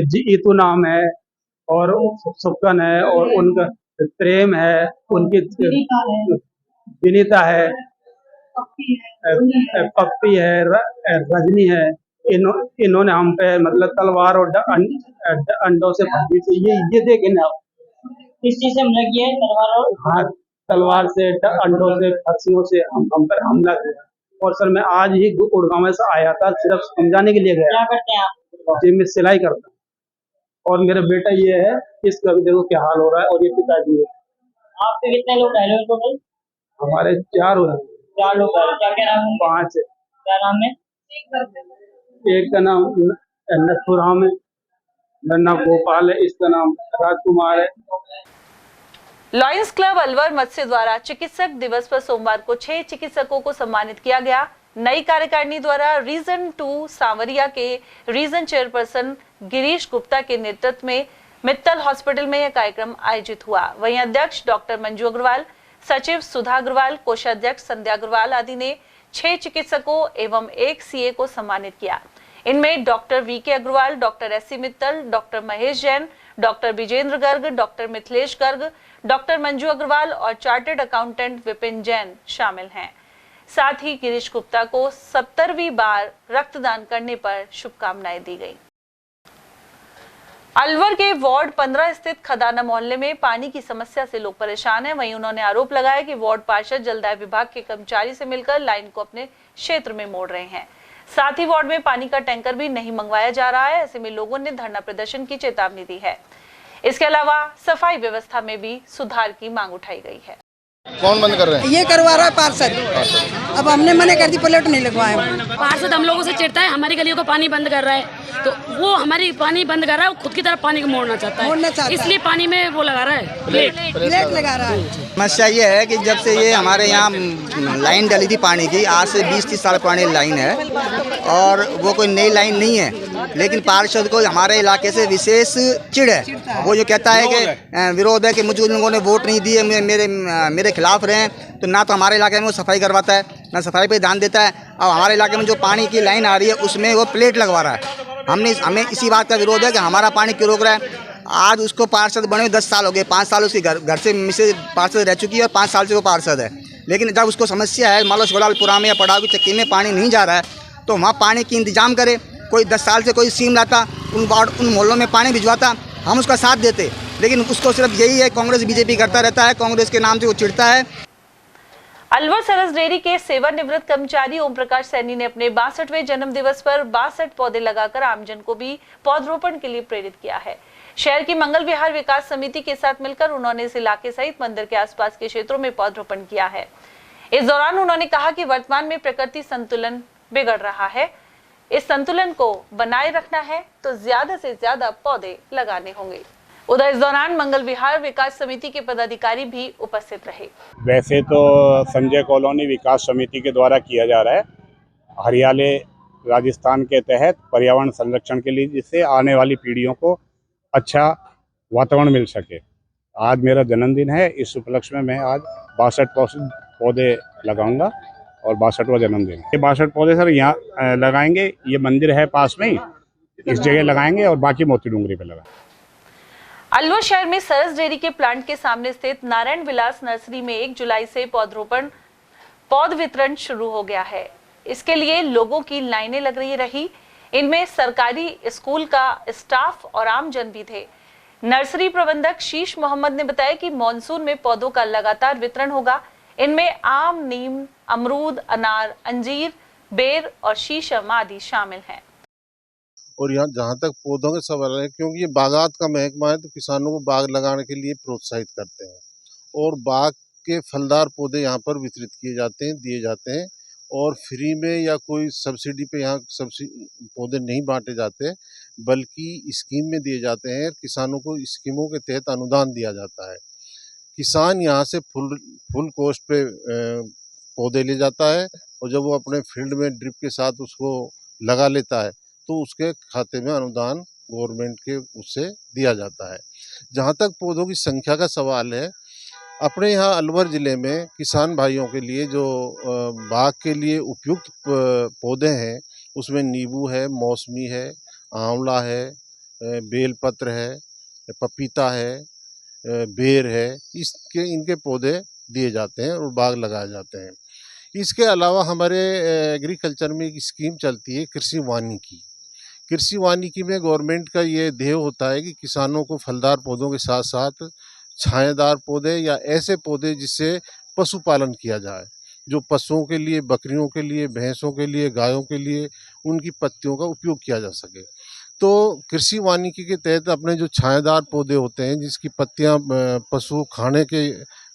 जीतू नाम है, और सुकन है, और उनका प्रेम है, उनकी विनीता है, पप्पी है, रजनी है। इन्होंने हम पे मतलब तलवार और अंडों से भर्ती से ये देखे ना। किस चीज से हमला किया है? तलवार और हाँ, तलवार से, अंडों से, फर्सियों से हम पर हमला किया। और सर मैं आज ही गुड़गांव से आया था, सिर्फ समझाने के लिए गया। क्या करते हैं आप? जी मैं सिलाई करता हूँ। और मेरा बेटा ये है, इसका भी देखो क्या हाल हो रहा है। और ये पिताजी है। आपके कितने लोग घायल हुए टोटल? हमारे 4 हुए। 4 लोग घायल। क्या क्या नाम है? 5 है। क्या नाम है? एक का नाम नथुराम है, मेरा नाम गोपाल है, इसका नाम राजकुमार है। लॉयंस क्लब अलवर मत्स्य द्वारा चिकित्सक दिवस पर सोमवार को 6 चिकित्सकों को सम्मानित किया गया। नई कार्यकारिणी द्वारा रीजन 2 सांवरिया के रीजन चेयरपर्सन गिरीश गुप्ता के नेतृत्व में मित्तल हॉस्पिटल में यह कार्यक्रम आयोजित हुआ। वहीं अध्यक्ष डॉक्टर मंजू अग्रवाल, सचिव सुधा अग्रवाल, कोषाध्यक्ष संध्या अग्रवाल आदि ने 6 चिकित्सकों एवं 1 सीए को सम्मानित किया। इनमें doctor VK Agarwal, doctor SC Mittal, doctor Mahesh Jain, doctor Vijendra Garg, doctor Mithilesh Garg, doctor Manju Agarwal और चार्टर्ड अकाउंटेंट विपिन जैन शामिल हैं। साथ ही गिरीश गुप्ता को 70वीं बार रक्तदान करने पर शुभकामनाएं दी गई। अलवर के वार्ड 15 स्थित खदाना मोहल्ले में पानी की समस्या से लोग परेशान हैं। वहीं उन्होंने आरोप लगाया कि वार्ड पार्षद जलदाय विभाग के कर्मचारी से मिलकर लाइन को अपने क्षेत्र में मोड़ रहे हैं। साथ ही वार्ड में पानी का टैंकर भी नहीं मंगवाया जा रहा है। ऐसे में लोगों ने धरना प्रदर्शन की चेतावनी दी है। इसके अलावा सफाई व्यवस्था में भी सुधार की मांग उठाई गई है। कौन बंद कर रहे हैं? ये करवा रहा है पार्षद। अब हमने मना कर दी, प्लेट नहीं लगवाए। पार्षद हम लोगों से चिढ़ता है, हमारी गलियों का पानी बंद कर रहा है, तो वो हमारी पानी बंद कर रहा है, वो खुद की तरफ पानी को मोड़ना चाहता है, इसलिए पानी में वो लगा रहा है, प्लेट लगा रहा है। समस्या ये है कि जब से ये हमारे यहाँ लाइन डली थी पानी की, आज से 20-30 साल पुरानी लाइन है और वो कोई नई लाइन नहीं है, लेकिन पार्षद को हमारे इलाके से विशेष चिढ़ है। वो जो कहता है कि विरोध है कि मुझे लोगों ने वोट नहीं दिए, मेरे खिलाफ रहे, तो ना तो हमारे इलाके में वो सफाई करवाता है, ना सफाई पे ध्यान देता है। और हमारे इलाके में जो पानी की लाइन आ रही है उसमें वो प्लेट लगवा रहा है। हमें इसी बात का विरोध है कि हमारा पानी क्यों रोक रहा है। आज उसको पार्षद बने 10 साल हो गए, 5 साल उसकी घर से मिसेज पार्षद रह चुकी है और 5 साल से वो पार्षद है। लेकिन जब उसको समस्या है मान लो शिवलालपुरा में या पड़ाव की चक्की में पानी नहीं जा रहा है, तो वहाँ पानी की इंतजाम करे। कोई 10 साल से कोई स्कीम लाता, उन मोहल्लों में पानी भिजवाता, हम उसका साथ देते। लेकिन उसको सिर्फ यही है, कांग्रेस बीजेपी करता रहता है, कांग्रेस के नाम से वो चिढ़ता है। अलवर सरस डेयरी के सेवानिवृत्त कर्मचारी ओम प्रकाश सैनी ने अपने 62वें जन्म दिवस पर 62 पौधे लगाकर आमजन को भी पौधरोपण के लिए प्रेरित किया है। शहर की मंगल विहार विकास समिति के साथ मिलकर उन्होंने इस इलाके सहित मंदिर के आसपास के क्षेत्रों में पौधरोपण किया है। इस दौरान उन्होंने कहा कि वर्तमान में प्रकृति संतुलन बिगड़ रहा है, इस संतुलन को बनाए रखना है तो ज्यादा से ज्यादा पौधे लगाने होंगे। उधर इस दौरान मंगल विहार विकास समिति के पदाधिकारी भी उपस्थित रहे। वैसे तो संजय कॉलोनी विकास समिति के द्वारा किया जा रहा है हरियाले राजस्थान के तहत पर्यावरण संरक्षण के लिए, जिससे आने वाली पीढ़ियों को अच्छा वातावरण मिल सके। आज मेरा जन्मदिन है, इस उपलक्ष्य में मैं आज 62 पौधे लगाऊंगा और 62वां जन्मदिन। ये 62 पौधे सर यहाँ लगाएंगे, ये मंदिर है पास में ही, इस जगह लगाएंगे और बाकी मोती डूंगरी पे लगाएंगे। अलवर शहर में सरस डेयरी के प्लांट के सामने स्थित नारायण विलास नर्सरी में 1 जुलाई से पौध वितरण शुरू हो गया है। इसके लिए लोगों की लाइनें लग रही। इनमें सरकारी स्कूल का स्टाफ और आमजन भी थे। नर्सरी प्रबंधक शीश मोहम्मद ने बताया कि मॉनसून में पौधों का लगातार वितरण होगा। इनमें आम, नीम, अमरूद, अनार, अंजीर, बेर और शीशम आदि शामिल हैं। और यहाँ जहाँ तक पौधों के सवाल है, क्योंकि ये बागात का महकमा है, तो किसानों को बाग लगाने के लिए प्रोत्साहित करते हैं और बाग के फलदार पौधे यहाँ पर वितरित किए जाते हैं, दिए जाते हैं और फ्री में या कोई सब्सिडी पे यहाँ पौधे नहीं बांटे जाते, बल्कि स्कीम में दिए जाते हैं। किसानों को स्कीमों के तहत अनुदान दिया जाता है। किसान यहाँ से फुल कॉस्ट पे पौधे ले जाता है और जब वो अपने फील्ड में ड्रिप के साथ उसको लगा लेता है तो उसके खाते में अनुदान गवर्नमेंट के उससे दिया जाता है। जहाँ तक पौधों की संख्या का सवाल है, अपने यहाँ अलवर ज़िले में किसान भाइयों के लिए जो बाग के लिए उपयुक्त पौधे हैं, उसमें नींबू है, मौसमी है, आंवला है, बेलपत्र है, पपीता है, बेर है, इनके पौधे दिए जाते हैं और बाग लगाए जाते हैं। इसके अलावा हमारे एग्रीकल्चर में एक स्कीम चलती है कृषि वानिकी। कृषि वानिकी में गवर्नमेंट का ये ध्येय होता है कि किसानों को फलदार पौधों के साथ साथ छायादार पौधे या ऐसे पौधे जिससे पशुपालन किया जाए, जो पशुओं के लिए, बकरियों के लिए, भैंसों के लिए, गायों के लिए उनकी पत्तियों का उपयोग किया जा सके। तो कृषि वानिकी के तहत अपने जो छायादार पौधे होते हैं जिसकी पत्तियां पशु खाने के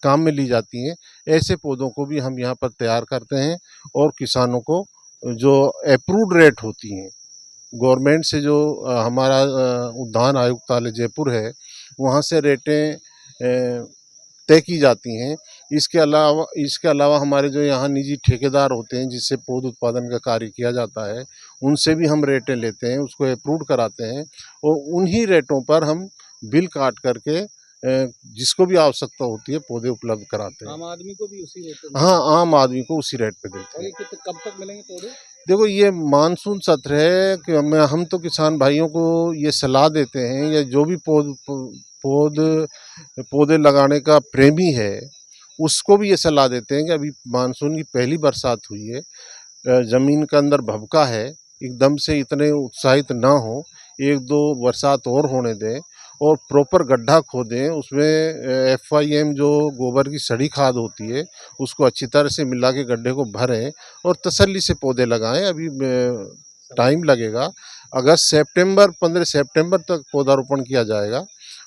काम में ली जाती हैं, ऐसे पौधों को भी हम यहाँ पर तैयार करते हैं और किसानों को जो अप्रूव्ड रेट होती हैं गवर्नमेंट से, जो हमारा उद्यान आयुक्तालय जयपुर है, वहाँ से रेटें तय की जाती हैं। इसके अलावा हमारे जो यहाँ निजी ठेकेदार होते हैं जिससे पौध उत्पादन का कार्य किया जाता है, उनसे भी हम रेटें लेते हैं, उसको अप्रूव कराते हैं और उन्हीं रेटों पर हम बिल काट करके जिसको भी आवश्यकता होती है पौधे उपलब्ध कराते हैं। आम आदमी को भी उसी रेट पे? हाँ, आम आदमी को उसी रेट पे देते हैं। कब तक मिलेंगे पौधे? देखो, ये मानसून सत्र है कि हम तो किसान भाइयों को ये सलाह देते हैं, या जो भी पौधे लगाने का प्रेमी है उसको भी ये सलाह देते हैं कि अभी मानसून की पहली बरसात हुई है, ज़मीन के अंदर भभका है, एकदम से इतने उत्साहित ना हो, 1-2 बरसात और होने दें और प्रॉपर गड्ढा खोदें, उसमें FIM जो गोबर की सड़ी खाद होती है उसको अच्छी तरह से मिला के गड्ढे को भरें और तसल्ली से पौधे लगाएं। अभी टाइम लगेगा, 15 सितंबर तक पौधारोपण किया जाएगा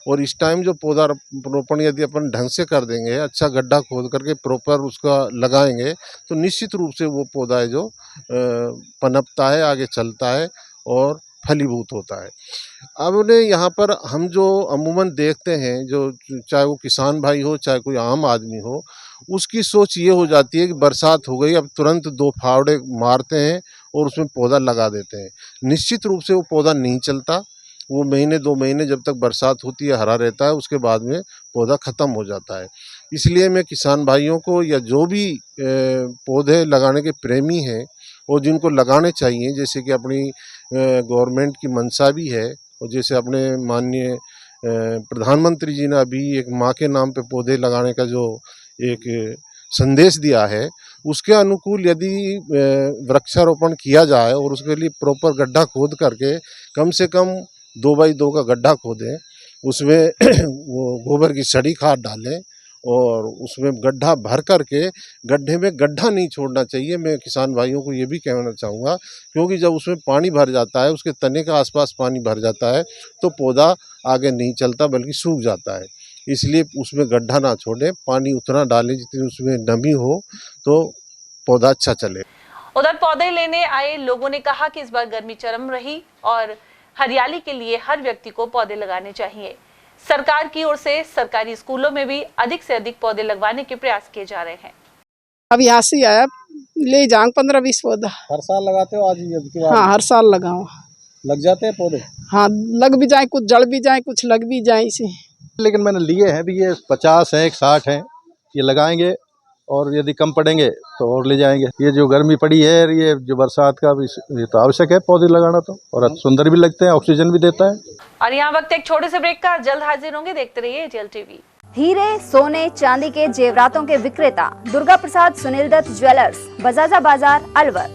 और इस टाइम जो पौधारोपण यदि अपन ढंग से कर देंगे, अच्छा गड्ढा खोद करके प्रॉपर उसका लगाएंगे, तो निश्चित रूप से वो पौधा है जो पनपता है, आगे चलता है और फलीभूत होता है। अब उन्हें यहाँ पर हम जो अमूमन देखते हैं, जो चाहे वो किसान भाई हो चाहे कोई आम आदमी हो, उसकी सोच ये हो जाती है कि बरसात हो गई, अब तुरंत 2 फावड़े मारते हैं और उसमें पौधा लगा देते हैं। निश्चित रूप से वो पौधा नहीं चलता, वो महीने 2 महीने जब तक बरसात होती है हरा रहता है, उसके बाद में पौधा ख़त्म हो जाता है। इसलिए मैं किसान भाइयों को, या जो भी पौधे लगाने के प्रेमी हैं और जिनको लगाने चाहिए, जैसे कि अपनी गवर्नमेंट की मंशा भी है और जैसे अपने माननीय प्रधानमंत्री जी ने अभी एक माँ के नाम पे पौधे लगाने का जो एक संदेश दिया है, उसके अनुकूल यदि वृक्षारोपण किया जाए और उसके लिए प्रॉपर गड्ढा खोद करके कम से कम 2x2 का गड्ढा खोदें, उसमें वो गोबर की सड़ी खाद डालें और उसमें गड्ढा भर करके, गड्ढे में गड्ढा नहीं छोड़ना चाहिए। मैं किसान भाइयों को ये भी कहना चाहूँगा, क्योंकि जब उसमें पानी भर जाता है, उसके तने के आसपास पानी भर जाता है, तो पौधा आगे नहीं चलता बल्कि सूख जाता है। इसलिए उसमें गड्ढा ना छोड़ें, पानी उतना डालें जितनी उसमें नमी हो, तो पौधा अच्छा चले। उधर पौधे लेने आए लोगों ने कहा कि इस बार गर्मी चरम रही और हरियाली के लिए हर व्यक्ति को पौधे लगाने चाहिए। सरकार की ओर से सरकारी स्कूलों में भी अधिक से अधिक पौधे लगवाने के प्रयास किए जा रहे हैं। अब यहाँ से आया, ले जाऊँ 15-20 पौधा। हर साल लगाते हो? आज ही? हाँ, हर साल लगाऊँ। लग जाते हैं पौधे? हाँ, लग भी जाए, कुछ जड़ भी जाए, कुछ लग भी जाए इसे। लेकिन मैंने लिए हैं भी, ये 50 है, 60 है, ये लगाएंगे और यदि कम पड़ेंगे तो और ले जाएंगे। ये जो गर्मी पड़ी है, ये जो बरसात का, ये तो आवश्यक है पौधे लगाना, तो और सुंदर भी लगते हैं, ऑक्सीजन भी देता है। और यहाँ वक्त एक छोटे से ब्रेक का, जल्द हाजिर होंगे, देखते रहिए एटीएल टीवी। हीरे, सोने, चांदी के जेवरातों के विक्रेता दुर्गा प्रसाद सुनील दत्त ज्वेलर्स, बजाजा बाजार, अलवर।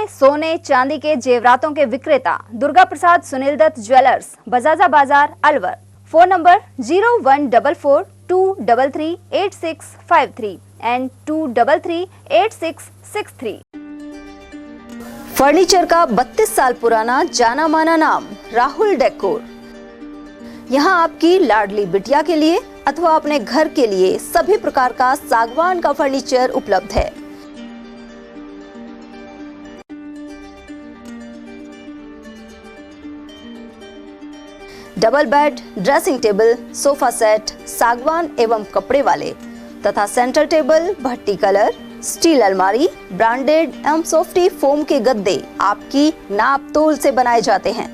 सोने चांदी के जेवरातों के विक्रेता दुर्गा प्रसाद सुनील दत्त ज्वेलर्स, बजाजा बाजार, Alwar. Phone number 0144233863 and 2338663। Furniture का 32 साल पुराना जाना माना नाम राहुल डेकोर। यहाँ आपकी लाडली बिटिया के लिए अथवा अपने घर के लिए सभी प्रकार का सागवान का फर्नीचर उपलब्ध है। Double bed, dressing table, sofa set सागवान एवं कपड़े वाले तथा सेंटर टेबल, भट्टी कलर, स्टील अलमारी, ब्रांडेड एवं सॉफ्टी फोम के गद्दे आपकी नाप तोल से बनाए जाते हैं।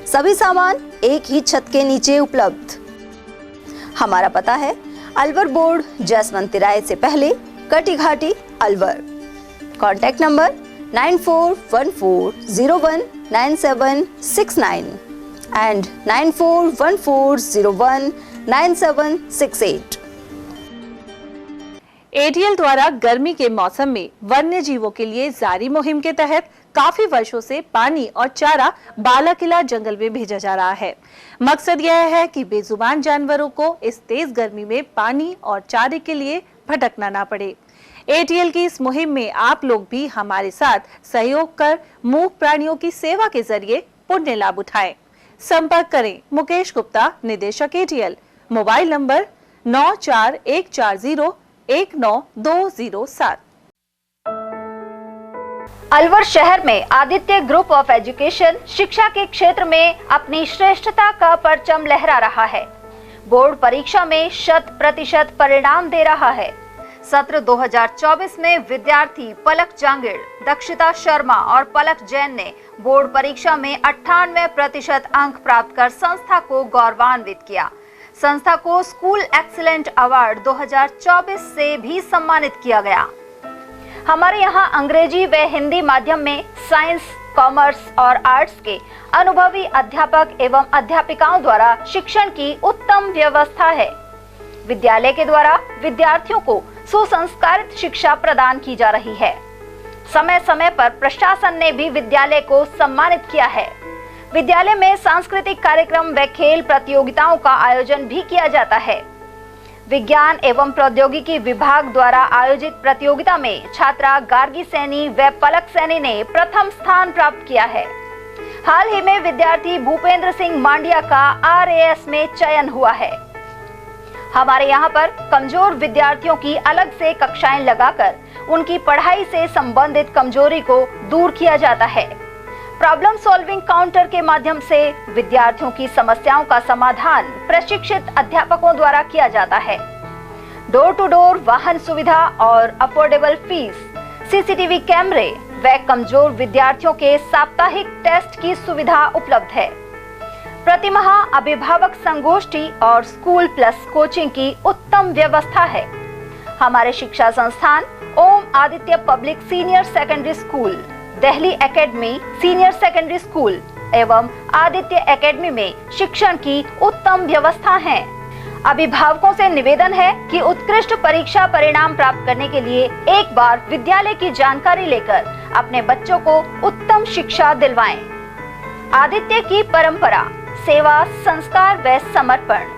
सभी सामान एक ही छत के नीचे उपलब्ध। हमारा पता है अलवर बोर्ड, जसवंत तिराहे से पहले, Kati Ghati, Alwar. Contact number 9414019769 and 9414019768। ATL द्वारा गर्मी के मौसम में वन्य जीवों के लिए जारी मुहिम के तहत काफी वर्षों से पानी और चारा बालाकिला जंगल में भेजा जा रहा है। मकसद यह है कि बेजुबान जानवरों को इस तेज गर्मी में पानी और चारे के लिए भटकना ना पड़े। ATL की इस मुहिम में आप लोग भी हमारे साथ सहयोग कर मूक प्राणियों की सेवा के जरिए पुण्य लाभ उठाएं। संपर्क करें मुकेश गुप्ता, निदेशक ATL, मोबाइल नंबर 9414019207। अलवर शहर में आदित्य ग्रुप ऑफ एजुकेशन शिक्षा के क्षेत्र में अपनी श्रेष्ठता का परचम लहरा रहा है। बोर्ड परीक्षा में 100% परिणाम दे रहा है। सत्र 2024 में विद्यार्थी पलक जांगिड़, दक्षिता शर्मा और पलक जैन ने बोर्ड परीक्षा में 98% अंक प्राप्त कर संस्था को गौरवान्वित किया। संस्था को स्कूल एक्सीलेंट अवार्ड 2024 से भी सम्मानित किया गया। हमारे यहाँ अंग्रेजी व हिंदी माध्यम में साइंस, कॉमर्स और आर्ट्स के अनुभवी अध्यापक एवं अध्यापिकाओं द्वारा शिक्षण की उत्तम व्यवस्था है। विद्यालय के द्वारा विद्यार्थियों को सुसंस्कारित शिक्षा प्रदान की जा रही है। समय समय पर प्रशासन ने भी विद्यालय को सम्मानित किया है। विद्यालय में सांस्कृतिक कार्यक्रम व खेल प्रतियोगिताओं का आयोजन भी किया जाता है। विज्ञान एवं प्रौद्योगिकी विभाग द्वारा आयोजित प्रतियोगिता में छात्रा गार्गी सैनी व पलक सैनी ने प्रथम स्थान प्राप्त किया है। हाल ही में विद्यार्थी भूपेंद्र सिंह मांडिया का RAS में चयन हुआ है। हमारे यहाँ पर कमजोर विद्यार्थियों की अलग से कक्षाएं लगाकर उनकी पढ़ाई से संबंधित कमजोरी को दूर किया जाता है। प्रॉब्लम सॉल्विंग काउंटर के माध्यम से विद्यार्थियों की समस्याओं का समाधान प्रशिक्षित अध्यापकों द्वारा किया जाता है। डोर टू डोर वाहन सुविधा और अफोर्डेबल फीस, CCTV कैमरे व कमजोर विद्यार्थियों के साप्ताहिक टेस्ट की सुविधा उपलब्ध है। प्रतिमाह अभिभावक संगोष्ठी और स्कूल प्लस कोचिंग की उत्तम व्यवस्था है। हमारे शिक्षा संस्थान Om Aditya public senior secondary school, Delhi academy senior secondary school एवं आदित्य एकेडमी में शिक्षण की उत्तम व्यवस्था है। अभिभावकों से निवेदन है कि उत्कृष्ट परीक्षा परिणाम प्राप्त करने के लिए एक बार विद्यालय की जानकारी लेकर अपने बच्चों को उत्तम शिक्षा दिलवाएं। आदित्य की परंपरा, सेवा, संस्कार व समर्पण।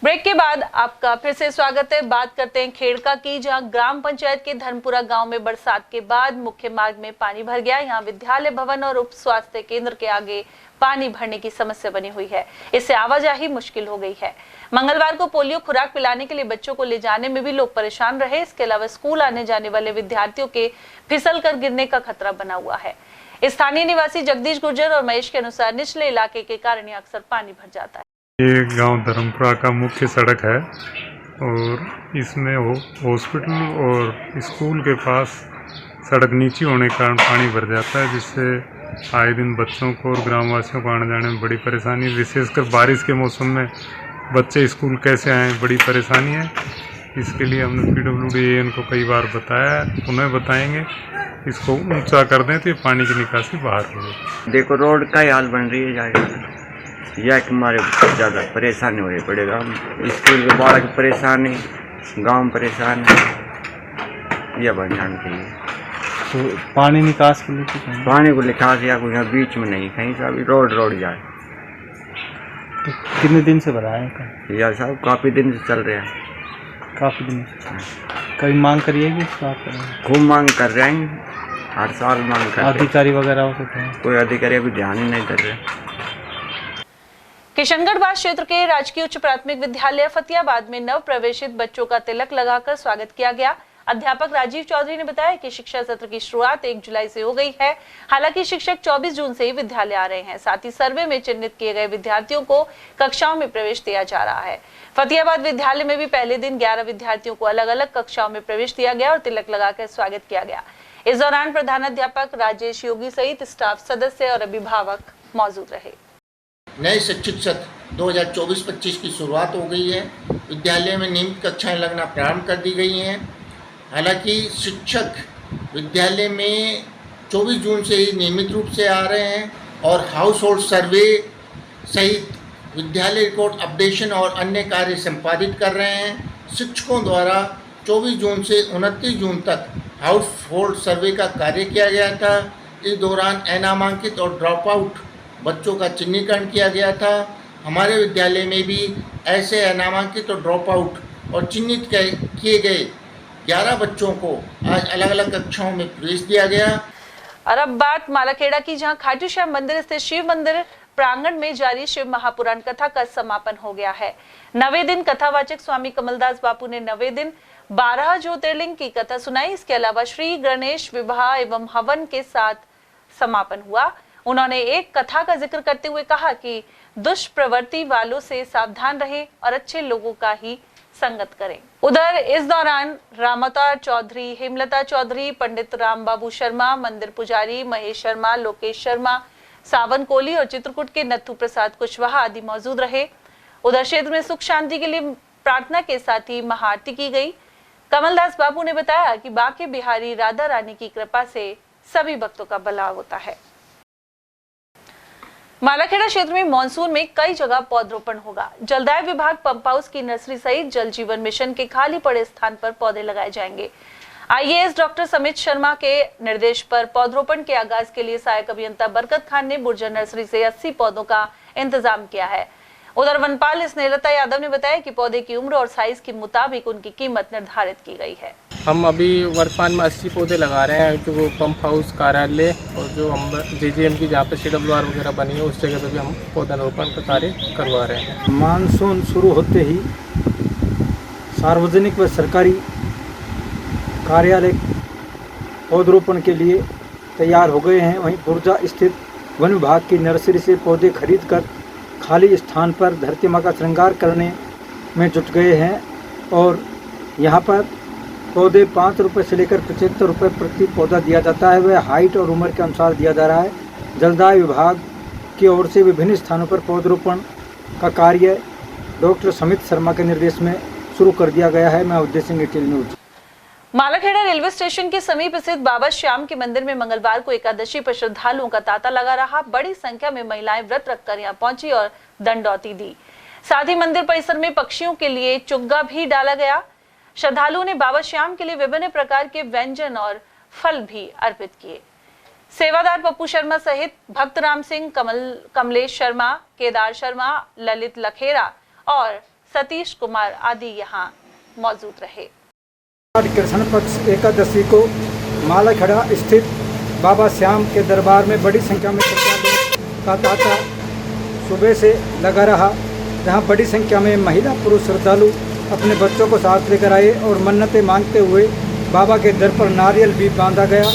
ब्रेक के बाद आपका फिर से स्वागत है। बात करते हैं खेड़का की, जहां ग्राम पंचायत के धर्मपुरा गांव में बरसात के बाद मुख्य मार्ग में पानी भर गया। यहां विद्यालय भवन और उप स्वास्थ्य केंद्र के आगे पानी भरने की समस्या बनी हुई है। इससे आवाजाही मुश्किल हो गई है। मंगलवार को पोलियो खुराक पिलाने के लिए बच्चों को ले जाने में भी लोग परेशान रहे। इसके अलावा स्कूल आने जाने वाले विद्यार्थियों के फिसल कर गिरने का खतरा बना हुआ है। स्थानीय निवासी जगदीश गुर्जर और महेश के अनुसार निचले इलाके के कारण अक्सर पानी भर जाता है। ये गांव धर्मपुरा का मुख्य सड़क है और इसमें हॉस्पिटल और स्कूल के पास सड़क नीची होने के कारण पानी भर जाता है, जिससे आए दिन बच्चों को और ग्रामवासियों को आने जाने में बड़ी परेशानी, विशेषकर बारिश के मौसम में बच्चे स्कूल कैसे आएँ, बड़ी परेशानी है। इसके लिए हमने PWD को कई बार बताया, उन्हें बताएंगे इसको ऊंचा कर दें तो ये पानी की निकासी बाहर हो। देखो रोड का ही हाल बन रही है, या कि हमारे ज़्यादा परेशानी हो रही पड़ेगा। स्कूल के बालक परेशानी, गांव परेशान है, यह बन जाना चाहिए। तो पानी निकास को पानी को निकास या कोई यहाँ बीच में नहीं, कहीं से अभी रोड जाए। तो कितने दिन से भरा है? या साहब काफ़ी दिन से चल रहा है। काफ़ी दिन से कभी मांग करिएगी? खूब मांग कर रहे हैं, हर साल मांग कर रहे हैं। अधिकारी वगैरह हो सकते हैं? कोई अधिकारी अभी ध्यान ही नहीं कर रहे। किशनगढ़ क्षेत्र के राजकीय उच्च प्राथमिक विद्यालय फतियाबाद में नव प्रवेशित बच्चों का तिलक लगाकर स्वागत किया गया। अध्यापक राजीव चौधरी ने बताया कि शिक्षा सत्र की शुरुआत 1 जुलाई से हो गई है। हालांकि शिक्षक 24 जून से ही विद्यालय आ रहे हैं। साथ ही सर्वे में चिन्हित किए गए विद्यार्थियों को कक्षाओं में प्रवेश दिया जा रहा है। फतियाबाद विद्यालय में भी पहले दिन 11 विद्यार्थियों को अलग अलग कक्षाओं में प्रवेश दिया गया और तिलक लगाकर स्वागत किया गया। इस दौरान प्रधानाध्यापक राजेश योगी सहित स्टाफ सदस्य और अभिभावक मौजूद रहे। नए शैक्षिक सत्र 2024-25 की शुरुआत हो गई है। विद्यालय में नियमित कक्षाएं लगना प्रारंभ कर दी गई हैं। हालांकि शिक्षक विद्यालय में 24 जून से ही नियमित रूप से आ रहे हैं और हाउस होल्ड सर्वे सहित विद्यालय रिकॉर्ड अपडेशन और अन्य कार्य संपादित कर रहे हैं। शिक्षकों द्वारा 24 जून से 29 जून तक हाउस होल्ड सर्वे का कार्य किया गया था। इस दौरान अनामांकित और ड्रॉप आउट बच्चों का चिन्हीकरण किया गया था। हमारे विद्यालय में भी ऐसे अनामांकित और ड्रॉप आउट और चिन्हित किए गए 11 बच्चों को आज अलग अलग कक्षाओं में प्रवेश दिया गया। और अब बात मालाखेड़ा की, जहां खाटू श्याम मंदिर स्थित शिव मंदिर प्रांगण में जारी शिव महापुराण कथा का समापन हो गया है। 9वें दिन कथावाचक स्वामी कमलदास बापू ने 9वें दिन 12 ज्योतिर्लिंग की कथा सुनाई। इसके अलावा श्री गणेश विवाह एवं हवन के साथ समापन हुआ। उन्होंने एक कथा का जिक्र करते हुए कहा कि दुष्प्रवृत्ति वालों से सावधान रहें और अच्छे लोगों का ही संगत करें। उधर इस दौरान रामावतार चौधरी, हेमलता चौधरी, पंडित राम बाबू शर्मा, मंदिर पुजारी महेश शर्मा, लोकेश शर्मा, सावन कोहली और चित्रकूट के नथु प्रसाद कुशवाहा आदि मौजूद रहे। उधर क्षेत्र में सुख शांति के लिए प्रार्थना के साथ ही महाआरती की गई। कमलदास बाबू ने बताया कि बांके बिहारी राधा रानी की कृपा से सभी भक्तों का भला होता है। मालाखेड़ा क्षेत्र में मानसून में कई जगह पौधरोपण होगा। जलदाय विभाग पंप हाउस की नर्सरी सहित जल जीवन मिशन के खाली पड़े स्थान पर पौधे लगाए जाएंगे। आईएएस डॉक्टर समित शर्मा के निर्देश पर पौधरोपण के आगाज के लिए सहायक अभियंता बरकत खान ने बुर्जर नर्सरी से 80 पौधों का इंतजाम किया है। उधर वनपाल स्नेहलता यादव ने बताया कि पौधे की उम्र और साइज के मुताबिक उनकी कीमत निर्धारित की गई है। हम अभी वर्तमान में 80 पौधे लगा रहे हैं, जो पंप हाउस कार्यालय और जो हम जेजेएम की जहाँ पे CWR वगैरह बनी है उस जगह पे भी हम पौधारोपण का कार्य करवा रहे हैं। मानसून शुरू होते ही सार्वजनिक व सरकारी कार्यालय पौधरोपण के लिए तैयार हो गए हैं। वहीं बुर्जा स्थित वन विभाग की नर्सरी से पौधे खरीदकर खाली स्थान पर धरती माँ का श्रृंगार करने में जुट गए हैं और यहाँ पर पौधे 5 रुपये से लेकर 75 रुपये प्रति पौधा दिया जाता है। वह हाइट और उम्र के अनुसार दिया जा रहा है। जलदाय विभाग की ओर से विभिन्न स्थानों पर पौधरोपण का कार्य डॉक्टर समित शर्मा के निर्देश में शुरू कर दिया गया है। मैं Awadhesh Singh, ATL news. Malakheda railway station के समीप स्थित बाबा श्याम के मंदिर में मंगलवार को एकादशी पर श्रद्धालुओं का तांता लगा रहा। बड़ी संख्या में महिलाएं व्रत रखकर यहां पहुंची और दंडौती दी। साथ ही मंदिर परिसर में पक्षियों के लिए चुग्गा भी डाला गया। श्रद्धालुओं ने बाबा श्याम के लिए विभिन्न प्रकार के व्यंजन और फल भी अर्पित किए। सेवादार पप्पू शर्मा सहित भक्त राम सिंह, कमलेश शर्मा, केदार शर्मा, ललित लखेरा और सतीश कुमार आदि यहां मौजूद रहे। कृष्ण पक्ष एकादशी को मालाखेड़ा स्थित बाबा श्याम के दरबार में बड़ी संख्या में श्रद्धालुओं का तांता सुबह से लगा रहा, जहां बड़ी संख्या में महिला पुरुष श्रद्धालु अपने बच्चों को साथ लेकर आए और मन्नतें मांगते हुए बाबा के दर पर नारियल भी बांधा गया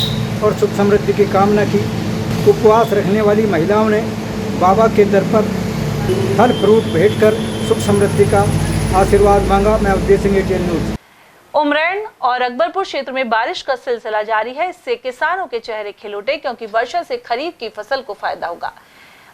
और सुख समृद्धि की कामना की। उपवास रखने वाली महिलाओं ने बाबा के दर पर फल फ्रूट भेंट कर सुख समृद्धि का आशीर्वाद मांगा। मैं अवधेश सिंह, ATL न्यूज। उमरैन और अकबरपुर क्षेत्र में बारिश का सिलसिला जारी है। इससे किसानों के चेहरे खिल उठे, क्योंकि वर्षा से खरीफ की फसल को फायदा होगा।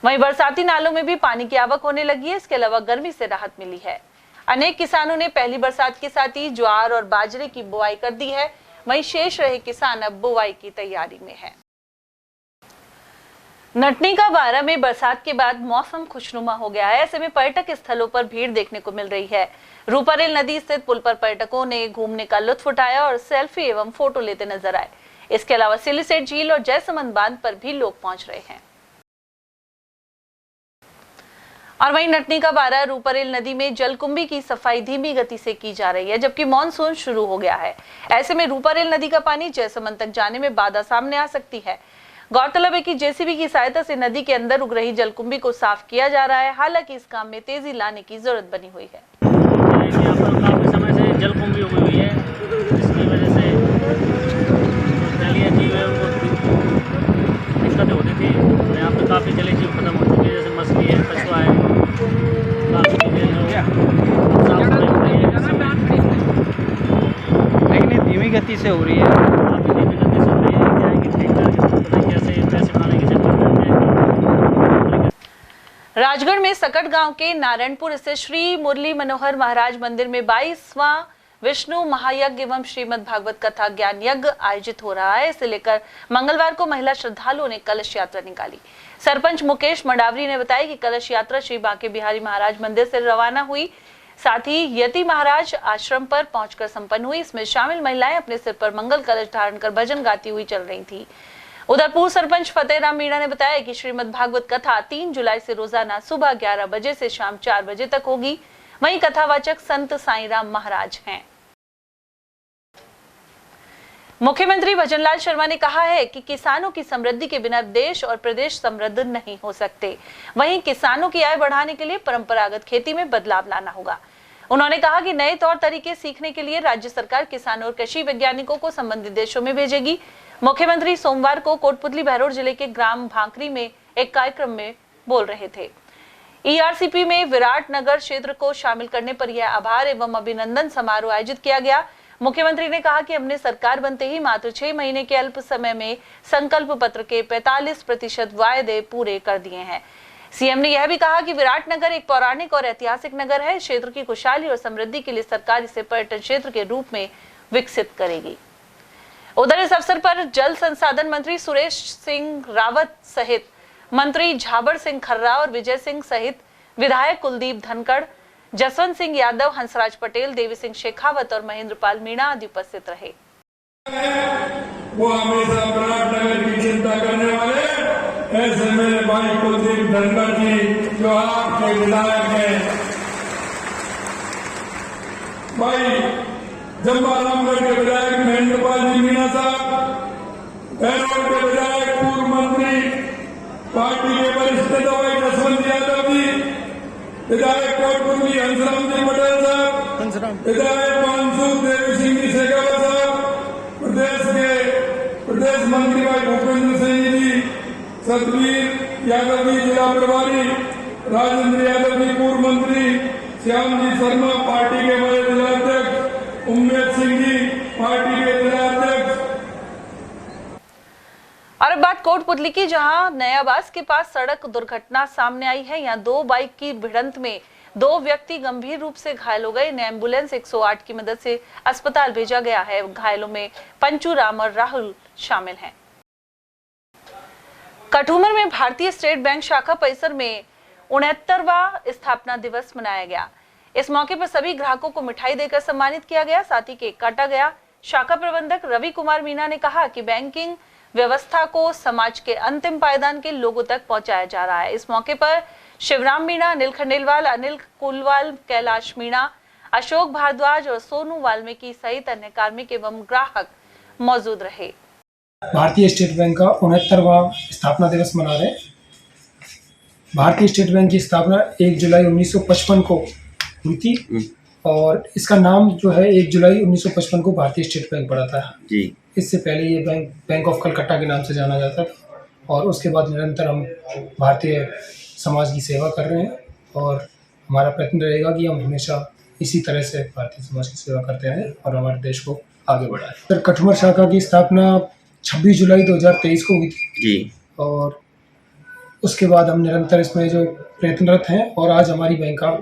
वहीं बरसाती नालों में भी पानी की आवक होने लगी है। इसके अलावा गर्मी से राहत मिली है। अनेक किसानों ने पहली बरसात के साथ ही ज्वार और बाजरे की बुआई कर दी है। वहीं शेष रहे किसान अब बुआई की तैयारी में है। नटनी का बारा में बरसात के बाद मौसम खुशनुमा हो गया है। ऐसे में पर्यटक स्थलों पर भीड़ देखने को मिल रही है। रूपारेल नदी स्थित पुल पर पर्यटकों ने घूमने का लुत्फ उठाया और सेल्फी एवं फोटो लेते नजर आए। इसके अलावा सिलीसेट झील और जयसमंद बांध पर भी लोग पहुंच रहे हैं। और वहीं नटनी का बारा रूपारेल नदी में जलकुंभी की सफाई धीमी गति से की जा रही है, जबकि मानसून शुरू हो गया है। ऐसे में रूपारेल नदी का पानी जयसमंद तक जाने में बाधा सामने आ सकती है। गौरतलब है कि जेसीबी की सहायता से नदी के अंदर उग रही जलकुंभी को साफ किया जा रहा है। हालांकि इस काम में तेजी लाने की जरूरत बनी हुई है। यहाँ पर काफी समय से जलकुंभी उगी हुई है, जिसकी वजह से जलीय जीव है उनको दिक्कतें होती थी। यहाँ पर काफ़ी जलीय जीव खत्म हो चुके हैं, जैसे मछली है, कछुआ है, काफ़ी चीज़ें लेकिन धीमी गति से हो रही है। काफ़ी धीमी गति से हो रही है। क्या है कि ठीक करके कैसे पैसे बनाने की राजगढ़ में सकट गांव के नारायणपुर स्थित श्री मुरली मनोहर महाराज मंदिर में 22वां विष्णु महायज्ञ एवं श्रीमद् भागवत कथा ज्ञान यज्ञ आयोजित हो रहा है। इसे लेकर मंगलवार को महिला श्रद्धालुओं ने कलश यात्रा निकाली। सरपंच मुकेश मंडावरी ने बताया कि कलश यात्रा श्री बांके बिहारी महाराज मंदिर से रवाना हुई। साथ ही यति महाराज आश्रम पर पहुंचकर संपन्न हुई। इसमें शामिल महिलाएं अपने सिर पर मंगल कलश धारण कर भजन गाती हुई चल रही थी। उधर पूर्व सरपंच फतेहराम मीणा ने बताया कि श्रीमद् भागवत कथा 3 जुलाई से रोजाना सुबह 11 बजे से शाम 4 बजे तक होगी। वहीं कथावाचक संत साईराम महाराज हैं। मुख्यमंत्री भजनलाल शर्मा ने कहा है कि किसानों की समृद्धि के बिना देश और प्रदेश समृद्ध नहीं हो सकते। वहीं किसानों की आय बढ़ाने के लिए परंपरागत खेती में बदलाव लाना होगा। उन्होंने कहा कि नए तौर तरीके सीखने के लिए राज्य सरकार किसानों और कृषि वैज्ञानिकों को संबंधित देशों में भेजेगी। मुख्यमंत्री सोमवार को कोटपुतली बहरोड जिले के ग्राम भांकरी में एक कार्यक्रम में बोल रहे थे। ईआरसीपी में विराट नगर क्षेत्र को शामिल करने पर यह आभार एवं अभिनंदन समारोह आयोजित किया गया। मुख्यमंत्री ने कहा कि हमने सरकार बनते ही मात्र 6 महीने के अल्प समय में संकल्प पत्र के 45% वायदे पूरे कर दिए हैं। सीएम ने यह भी कहा कि विराट नगर एक पौराणिक और ऐतिहासिक नगर है। क्षेत्र की खुशहाली और समृद्धि के लिए सरकार इसे पर्यटन क्षेत्र के रूप में विकसित करेगी। उधर इस अवसर पर जल संसाधन मंत्री सुरेश सिंह रावत सहित मंत्री झाबर सिंह खर्रा और विजय सिंह सहित विधायक कुलदीप धनखड़, जसवंत सिंह यादव, हंसराज पटेल, देवी सिंह शेखावत और महेंद्र पाल मीणा आदि उपस्थित रहे। वो हमेशा विराट नगर की चिंता करने वाले ऐसे मेरे भाई कुलदीप धनखड़ जी जो आपके विधायक हैं, भाई जम्बारामगढ़ के विधायक महेंद्र पाल जी मीणा साहब, बहरोड के विधायक पूर्व मंत्री पार्टी के वरिष्ठ नेता भाई जसवंत यादव जी, विधायक कोटपुतली हंसराम जी पटेल साहब, विधायक मानसूर देवी सिंह जी शेखावत साहब, प्रदेश मंत्री भाई भूपेंद्र सिंह जी, सतवीर यादव जी जिला प्रभारी, राजेंद्र यादव जी पूर्व मंत्री, श्याम जी शर्मा पार्टी के बड़े जिलाध्यक्ष, उम्मेद सिंह जी पार्टी के जिलाध्यक्ष। और अब बात कोटपुतली की, जहां नयाबास के पास सड़क दुर्घटना सामने आई है। यहां 2 बाइक की भिड़ंत में 2 व्यक्ति गंभीर रूप से घायल हो गए। इन्हें एम्बुलेंस 108 की मदद से अस्पताल भेजा गया है। घायलों में पंचू राम और राहुल शामिल हैं। कठूमर में भारतीय स्टेट बैंक शाखा परिसर में 69वां स्थापना दिवस मनाया गया। इस मौके पर सभी ग्राहकों को मिठाई देकर सम्मानित किया गया, साथ ही केक काटा गया। शाखा प्रबंधक रवि कुमार मीणा ने कहा कि बैंकिंग व्यवस्था को समाज के अंतिम पायदान के लोगों तक पहुंचाया जा रहा है। इस मौके पर शिवराम मीणा, अनिल खंडेलवाल, अनिल कुलवाल, कैलाश मीणा, अशोक भारद्वाज और सोनू वाल्मीकि सहित अन्य कार्मिक एवं ग्राहक मौजूद रहे। भारतीय स्टेट बैंक का 69वां स्थापना दिवस मना रहे। भारतीय स्टेट बैंक की स्थापना 1 जुलाई 1955 को हुई थी और इसका नाम जो है 1 जुलाई 1955 को भारतीय स्टेट बैंक पड़ा था जी। इससे पहले ये बैंक ऑफ कलकत्ता के नाम से जाना जाता था और उसके बाद निरंतर हम भारतीय समाज की सेवा कर रहे हैं और हमारा प्रयत्न रहेगा कि हम हमेशा इसी तरह से भारतीय समाज की सेवा करते रहें और हमारे देश को आगे बढ़ाएं। सर, कठूमर शाखा की स्थापना 26 जुलाई 2023 को हुई थी जी और उसके बाद हम निरंतर इसमें जो प्रयत्नरत हैं और आज हमारी बैंक का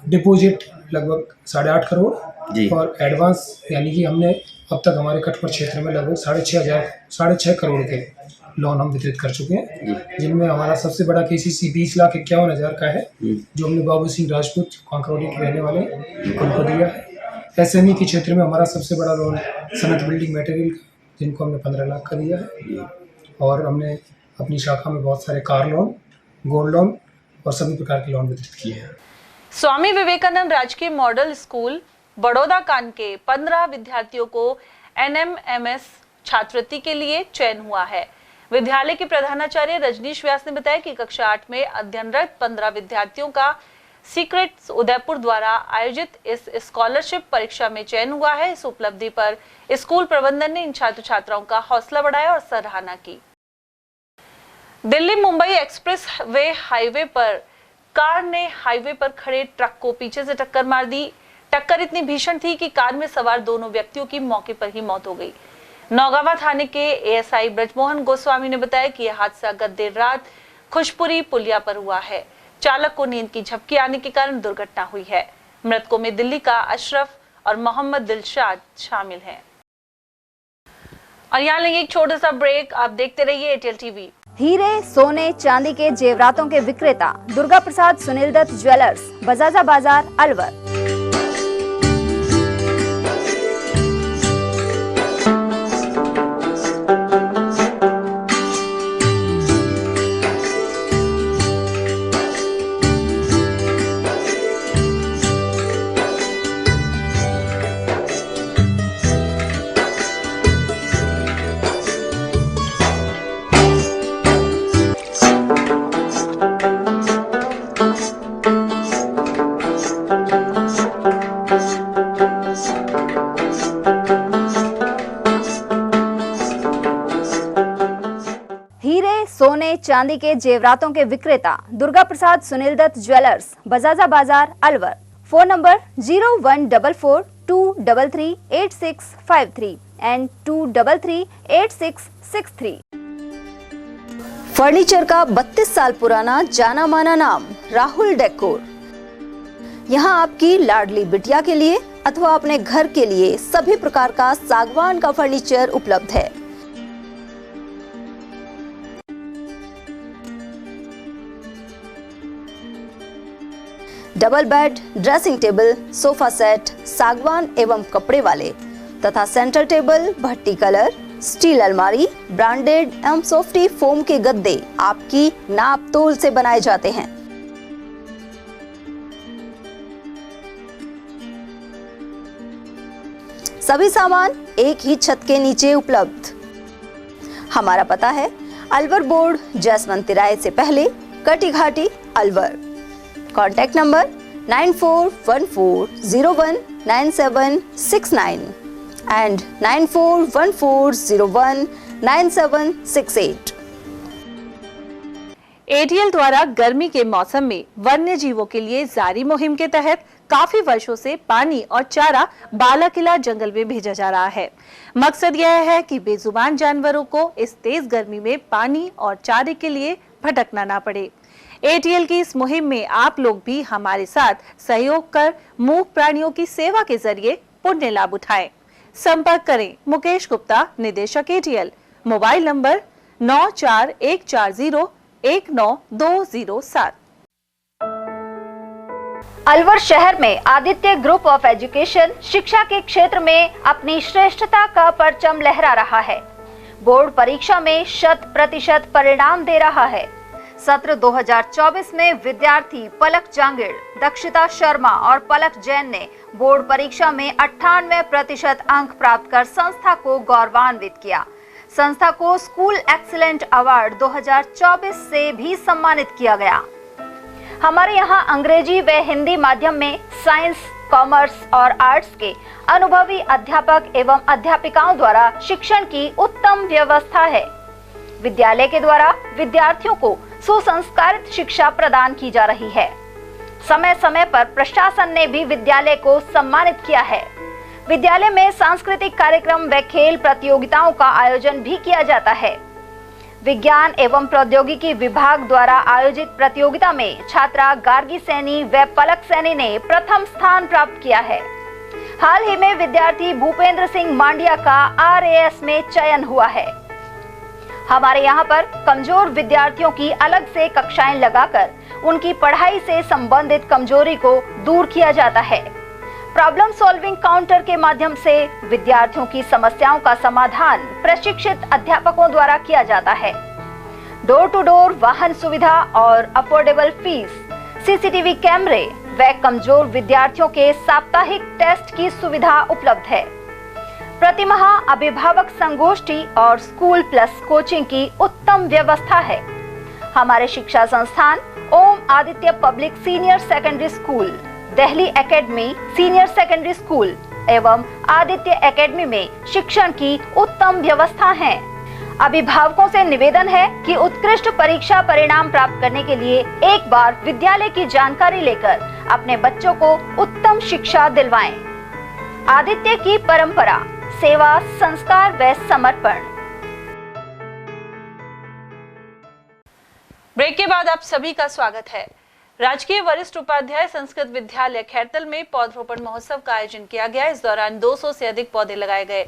डिपॉजिट लगभग 8.5 करोड़ जी और एडवांस यानी कि हमने अब तक हमारे कठपुर क्षेत्र में लगभग 6.5 करोड़ के लोन हम वितरित कर चुके हैं, जिनमें हमारा सबसे बड़ा केसीसी 20,51,000 का है जो हमने बाबू सिंह राजपूत कांकरोली के रहने वाले उनको दिया है। एसएमई के क्षेत्र में हमारा सबसे बड़ा लोन सनत बिल्डिंग मटेरियल का, जिनको हमने 15 लाख का दिया है और हमने अपनी शाखा में बहुत सारे कार लोन, गोल्ड लोन और सभी प्रकार के लोन वितरित किए हैं। स्वामी विवेकानंद राजकीय मॉडल स्कूल बड़ौदा कांड के 15 विद्यार्थियों को NMMS छात्रवृत्ति के लिए चयन हुआ है। विद्यालय के प्रधानाचार्य रजनीश व्यास ने बताया कि कक्षा 8 में अध्ययनरत 15 विद्यार्थियों का सीक्रेट उदयपुर द्वारा आयोजित इस स्कॉलरशिप परीक्षा में चयन हुआ है। इस उपलब्धि पर स्कूल प्रबंधन ने इन छात्र छात्राओं का हौसला बढ़ाया और सराहना की। Delhi Mumbai express way highway पर कार ने हाईवे पर खड़े ट्रक को पीछे से टक्कर मार दी। टक्कर इतनी भीषण थी कि कार में सवार दोनों व्यक्तियों की मौके पर ही मौत हो गई। नौगावा थाने के एएसआई ब्रजमोहन गोस्वामी ने बताया कि यह हादसा गत देर रात खुशपुरी पुलिया पर हुआ है। चालक को नींद की झपकी आने के कारण दुर्घटना हुई है। मृतकों में दिल्ली का अशरफ और मोहम्मद दिलशाद शामिल हैं। और यहाँ लेंगे एक छोटा सा ब्रेक। आप देखते रहिए एयरटेल टीवी। हीरे, सोने, चांदी के जेवरातों के विक्रेता दुर्गा प्रसाद सुनील दत्त ज्वेलर्स, बजाजा बाजार, अलवर। सोने, चांदी के जेवरातों के विक्रेता दुर्गा प्रसाद सुनील दत्त ज्वेलर्स, बजाजा बाजार, Alwar. Phone number 0144233863 and 2338663। Furniture का 32 साल पुराना जाना माना नाम राहुल डेकोर। यहाँ आपकी लाडली बिटिया के लिए अथवा अपने घर के लिए सभी प्रकार का सागवान का फर्नीचर उपलब्ध है। Double bed, dressing table, sofa set, सागवान एवं कपड़े वाले तथा सेंटर टेबल, भट्टी कलर, स्टील अलमारी, ब्रांडेड एवं सॉफ्टी फोम के गद्दे आपकी नाप तोल से बनाए जाते हैं। सभी सामान एक ही छत के नीचे उपलब्ध। हमारा पता है अलवर बोर्ड, जैसवंत तिराहे से पहले, Kati Ghati, Alwar. Contact number 9414019769 and 9414019768। ATL द्वारा गर्मी के मौसम में वन्य जीवों के लिए जारी मुहिम के तहत काफी वर्षों से पानी और चारा बालाकिला जंगल में भेजा जा रहा है। मकसद यह है कि बेजुबान जानवरों को इस तेज गर्मी में पानी और चारे के लिए भटकना ना पड़े। एटीएल की इस मुहिम में आप लोग भी हमारे साथ सहयोग कर मूक प्राणियों की सेवा के जरिए पुण्य लाभ उठाएं। संपर्क करें मुकेश गुप्ता, निदेशक एटीएल, मोबाइल नंबर 9414019207। अलवर शहर में आदित्य ग्रुप ऑफ एजुकेशन शिक्षा के क्षेत्र में अपनी श्रेष्ठता का परचम लहरा रहा है। बोर्ड परीक्षा में 100% परिणाम दे रहा है। सत्र 2024 में विद्यार्थी पलक जांगिड़, दक्षिता शर्मा और पलक जैन ने बोर्ड परीक्षा में 98% अंक प्राप्त कर संस्था को गौरवान्वित किया। संस्था को स्कूल एक्सीलेंट अवार्ड 2024 से भी सम्मानित किया गया। हमारे यहाँ अंग्रेजी व हिंदी माध्यम में साइंस, कॉमर्स और आर्ट्स के अनुभवी अध्यापक एवं अध्यापिकाओं द्वारा शिक्षण की उत्तम व्यवस्था है। विद्यालय के द्वारा विद्यार्थियों को सुसंस्कारित शिक्षा प्रदान की जा रही है। समय समय पर प्रशासन ने भी विद्यालय को सम्मानित किया है। विद्यालय में सांस्कृतिक कार्यक्रम व खेल प्रतियोगिताओं का आयोजन भी किया जाता है। विज्ञान एवं प्रौद्योगिकी विभाग द्वारा आयोजित प्रतियोगिता में छात्रा गार्गी सैनी व पलक सैनी ने प्रथम स्थान प्राप्त किया है। हाल ही में विद्यार्थी भूपेंद्र सिंह मांडिया का RAS में चयन हुआ है। हमारे यहाँ पर कमजोर विद्यार्थियों की अलग से कक्षाएं लगाकर उनकी पढ़ाई से संबंधित कमजोरी को दूर किया जाता है। प्रॉब्लम सॉल्विंग काउंटर के माध्यम से विद्यार्थियों की समस्याओं का समाधान प्रशिक्षित अध्यापकों द्वारा किया जाता है। डोर टू डोर वाहन सुविधा और अफोर्डेबल फीस, CCTV कैमरे व कमजोर विद्यार्थियों के साप्ताहिक टेस्ट की सुविधा उपलब्ध है। प्रतिमाह अभिभावक संगोष्ठी और स्कूल प्लस कोचिंग की उत्तम व्यवस्था है। हमारे शिक्षा संस्थान Om Aditya public senior secondary school, Delhi academy senior secondary school एवं आदित्य एकेडमी में शिक्षण की उत्तम व्यवस्था है। अभिभावकों से निवेदन है कि उत्कृष्ट परीक्षा परिणाम प्राप्त करने के लिए एक बार विद्यालय की जानकारी लेकर अपने बच्चों को उत्तम शिक्षा दिलवाएं। आदित्य की परंपरा, सेवा, संस्कार व समर्पण। ब्रेक के बाद आप सभी का स्वागत है। राजकीय वरिष्ठ उपाध्याय संस्कृत विद्यालय खैरतल में पौधरोपण महोत्सव का आयोजन किया गया। इस दौरान 200 से अधिक पौधे लगाए गए।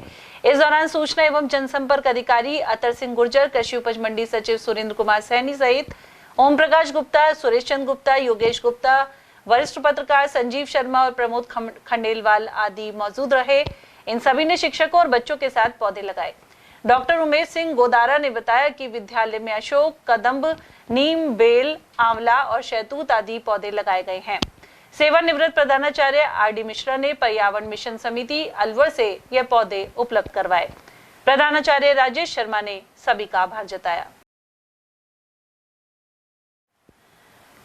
इस दौरान सूचना एवं जनसंपर्क अधिकारी अतर सिंह गुर्जर, कृषि उपज मंडी सचिव सुरेंद्र कुमार सैनी सहित ओम प्रकाश गुप्ता, सुरेश चंद्र गुप्ता, योगेश गुप्ता, वरिष्ठ पत्रकार संजीव शर्मा और प्रमोद खंडेलवाल आदि मौजूद रहे। इन सभी ने शिक्षकों और बच्चों के साथ पौधे लगाए। डॉक्टर उमेश सिंह गोदारा ने बताया कि विद्यालय में अशोक, कदम्ब, नीम, बेल, आंवला और शहतूत आदि पौधे लगाए गए हैं। सेवानिवृत्त प्रधानाचार्य आर.डी. मिश्रा ने पर्यावरण मिशन समिति अलवर से यह पौधे उपलब्ध करवाए। प्रधानाचार्य राजेश शर्मा ने सभी का आभार जताया।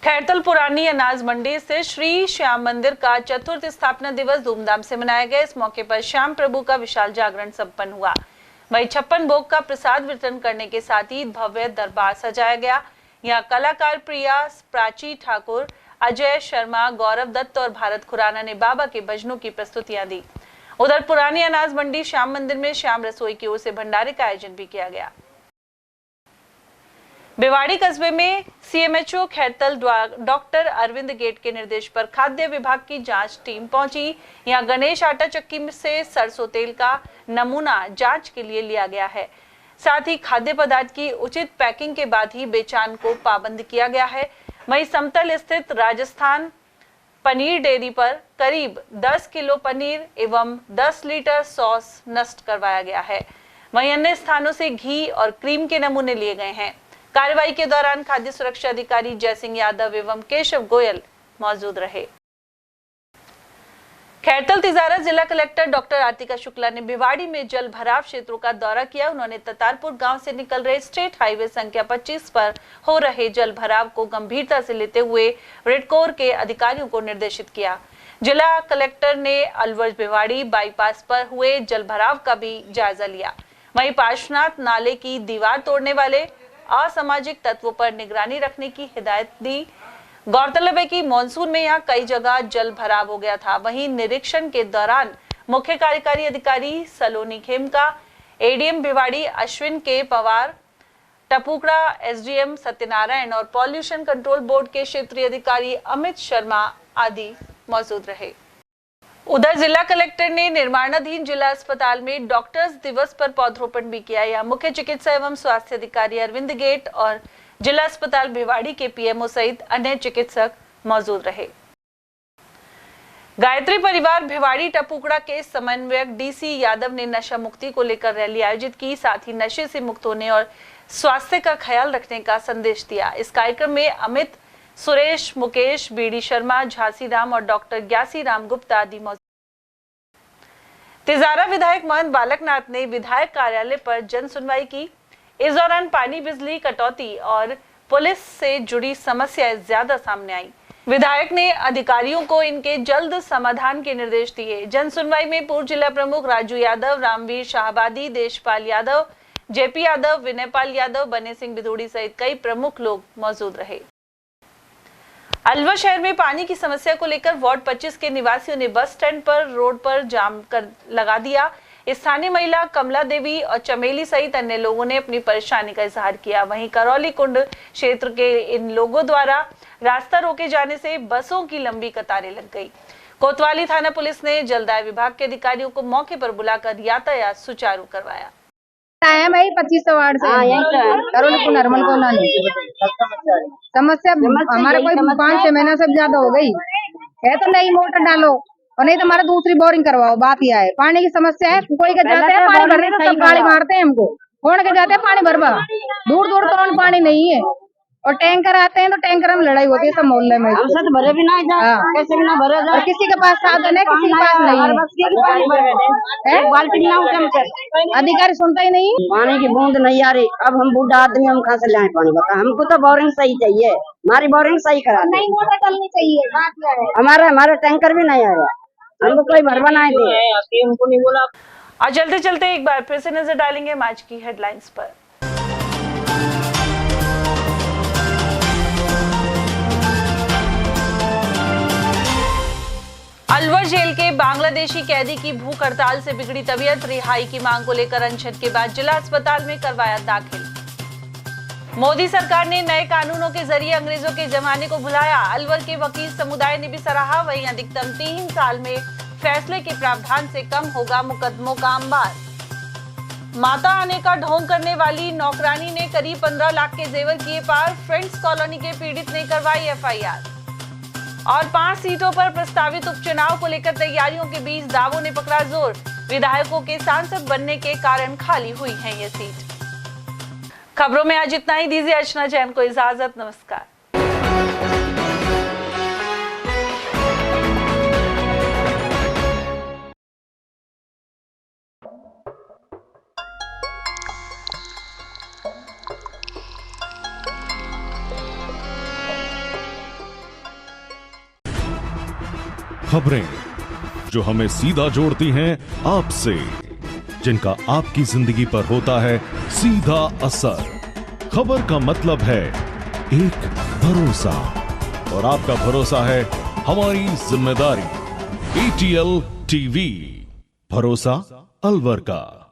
खैरतल पुरानी अनाज मंडी से श्री श्याम मंदिर का चतुर्थ स्थापना दिवस धूमधाम से मनाया गया। इस मौके पर श्याम प्रभु का विशाल जागरण संपन्न हुआ। वहीं 56 भोग का प्रसाद वितरण करने के साथ ही भव्य दरबार सजाया गया। यहाँ कलाकार प्रिया, प्राची ठाकुर, अजय शर्मा, गौरव दत्त और भारत खुराना ने बाबा के भजनों की प्रस्तुतियां दी। उधर पुरानी अनाज मंडी श्याम मंदिर में श्याम रसोई की ओर से भंडारे का आयोजन भी किया गया। भिवाड़ी कस्बे में सीएमएचओ खैरतल डॉक्टर अरविंद गेट के निर्देश पर खाद्य विभाग की जांच टीम पहुंची। यहां गणेश आटा चक्की से सरसों तेल का नमूना जांच के लिए लिया गया है। साथ ही खाद्य पदार्थ की उचित पैकिंग के बाद ही बेचान को पाबंद किया गया है। वहीं समतल स्थित राजस्थान पनीर डेयरी पर करीब 10 किलो पनीर एवं 10 लीटर सॉस नष्ट करवाया गया है। वहीं अन्य स्थानों से घी और क्रीम के नमूने लिए गए हैं। कार्रवाई के दौरान खाद्य सुरक्षा अधिकारी जयसिंह यादव एवं केशव गोयल मौजूद रहे। खैरतल तिजारा जिला कलेक्टर डॉक्टर आरतिका शुक्ला ने भिवाड़ी में जल भराव क्षेत्रों का दौरा किया। उन्होंने ततारपुर गांव से निकल रहे स्टेट हाईवे संख्या 25 पर हो रहे जल भराव को गंभीरता से लेते हुए रेडकोर के अधिकारियों को निर्देशित किया। जिला कलेक्टर ने अलवर भिवाड़ी बाईपास पर हुए जल भराव का भी जायजा लिया। वहीं पार्श्वनाथ नाले की दीवार तोड़ने वाले असामाजिक तत्वों पर निगरानी रखने की हिदायत दी। गौरतलब है कि मानसून में यहाँ कई जगह जल भराव हो गया था। वहीं निरीक्षण के दौरान मुख्य कार्यकारी अधिकारी सलोनी खेमका, एडीएम भिवाड़ी अश्विन के पवार, टपुकड़ा एसडीएम सत्यनारायण और पॉल्यूशन कंट्रोल बोर्ड के क्षेत्रीय अधिकारी अमित शर्मा आदि मौजूद रहे। उधर जिला कलेक्टर ने निर्माणाधीन जिला अस्पताल में डॉक्टर्स दिवस पर पौधरोपण भी किया। यहाँ मुख्य चिकित्सा एवं स्वास्थ्य अधिकारी अरविंद गेट और जिला अस्पताल भिवाड़ी के पीएमओ सहित अन्य चिकित्सक मौजूद रहे। गायत्री परिवार भिवाड़ी टपुकड़ा के समन्वयक डीसी यादव ने नशा मुक्ति को लेकर रैली आयोजित की। साथ ही नशे से मुक्त होने और स्वास्थ्य का ख्याल रखने का संदेश दिया। इस कार्यक्रम में अमित, सुरेश, मुकेश, बीडी शर्मा, झांसी राम और डॉक्टर ग्यासी राम गुप्ता आदि मौजूद। तिजारा विधायक महंत बालकनाथ ने विधायक कार्यालय पर जन सुनवाई की। इस दौरान पानी, बिजली कटौती और पुलिस से जुड़ी समस्याएं ज्यादा सामने आई। विधायक ने अधिकारियों को इनके जल्द समाधान के निर्देश दिए। जन सुनवाई में पूर्व जिला प्रमुख राजू यादव, रामवीर शाहबादी, देशपाल यादव, जेपी यादव, विनयपाल यादव, बने सिंह बिधूड़ी सहित कई प्रमुख लोग मौजूद रहे। अलवर शहर में पानी की समस्या को लेकर वार्ड 25 के निवासियों ने बस स्टैंड पर रोड पर जाम कर लगा दिया। स्थानीय महिला कमला देवी और चमेली सहित अन्य लोगों ने अपनी परेशानी का इजहार किया। वहीं करौली कुंड क्षेत्र के इन लोगों द्वारा रास्ता रोके जाने से बसों की लंबी कतारें लग गई। कोतवाली थाना पुलिस ने जलदाय विभाग के अधिकारियों को मौके पर बुलाकर यातायात सुचारू करवाया। आया भाई 25 वार्ड से करौली कुंड नरमल को समस्या हमारे कोई 5-6 महीना से ज्यादा हो गई है। तो नई मोटर डालो और नहीं तो हमारा दूसरी बोरिंग करवाओ। बात यह है पानी की समस्या है। कोई के जाते हैं पानी भरने तो सब गाड़ी मारते हैं हमको, फोन के जाते हैं पानी भरवा। दूर दूर तो पानी नहीं है और टैंकर आते हैं तो टैंकर में लड़ाई होती है सब मोहल्ले में। भरे भी ना जा, कैसे भी ना भरे जा। और किसी के पास साधन है, किसी के पास नहीं है। अधिकारी सुनता ही नहीं। पानी की बूंद नहीं आ रही। अब हम बूढ़ा आदमी, हम कहाँ से लाए पानी बता। हमको तो बोरिंग सही चाहिए, हमारी बोरिंग सही करा दे। नहीं मोटर चलनी चाहिए। हमारा टैंकर भी नहीं आ रहा, हमको कोई भरवा नहीं दे। हमको नहीं बोला। और चलते चलते एक बार फिर से नजर डालेंगे आज की हेडलाइंस पर। अलवर जेल के बांग्लादेशी कैदी की भूख हड़ताल से बिगड़ी तबीयत, रिहाई की मांग को लेकर अनशन के बाद जिला अस्पताल में करवाया दाखिल। मोदी सरकार ने नए कानूनों के जरिए अंग्रेजों के जमाने को भुलाया। अलवर के वकील समुदाय ने भी सराहा। वहीं अधिकतम 3 साल में फैसले के प्रावधान से कम होगा मुकदमों का अंबार। माता आने का ढोंग करने वाली नौकरानी ने करीब 15 लाख के जेवर किए पार। फ्रेंड्स कॉलोनी के पीड़ित ने करवाई एफआईआर। और 5 सीटों पर प्रस्तावित उपचुनाव को लेकर तैयारियों के बीच दावों ने पकड़ा जोर। विधायकों के सांसद बनने के कारण खाली हुई है ये सीट। खबरों में आज इतना ही। दीजिए अर्चना जैन को इजाजत। नमस्कार। खबरें जो हमें सीधा जोड़ती हैं आपसे, जिनका आपकी जिंदगी पर होता है सीधा असर। खबर का मतलब है एक भरोसा, और आपका भरोसा है हमारी जिम्मेदारी। ATL TV, भरोसा अलवर का।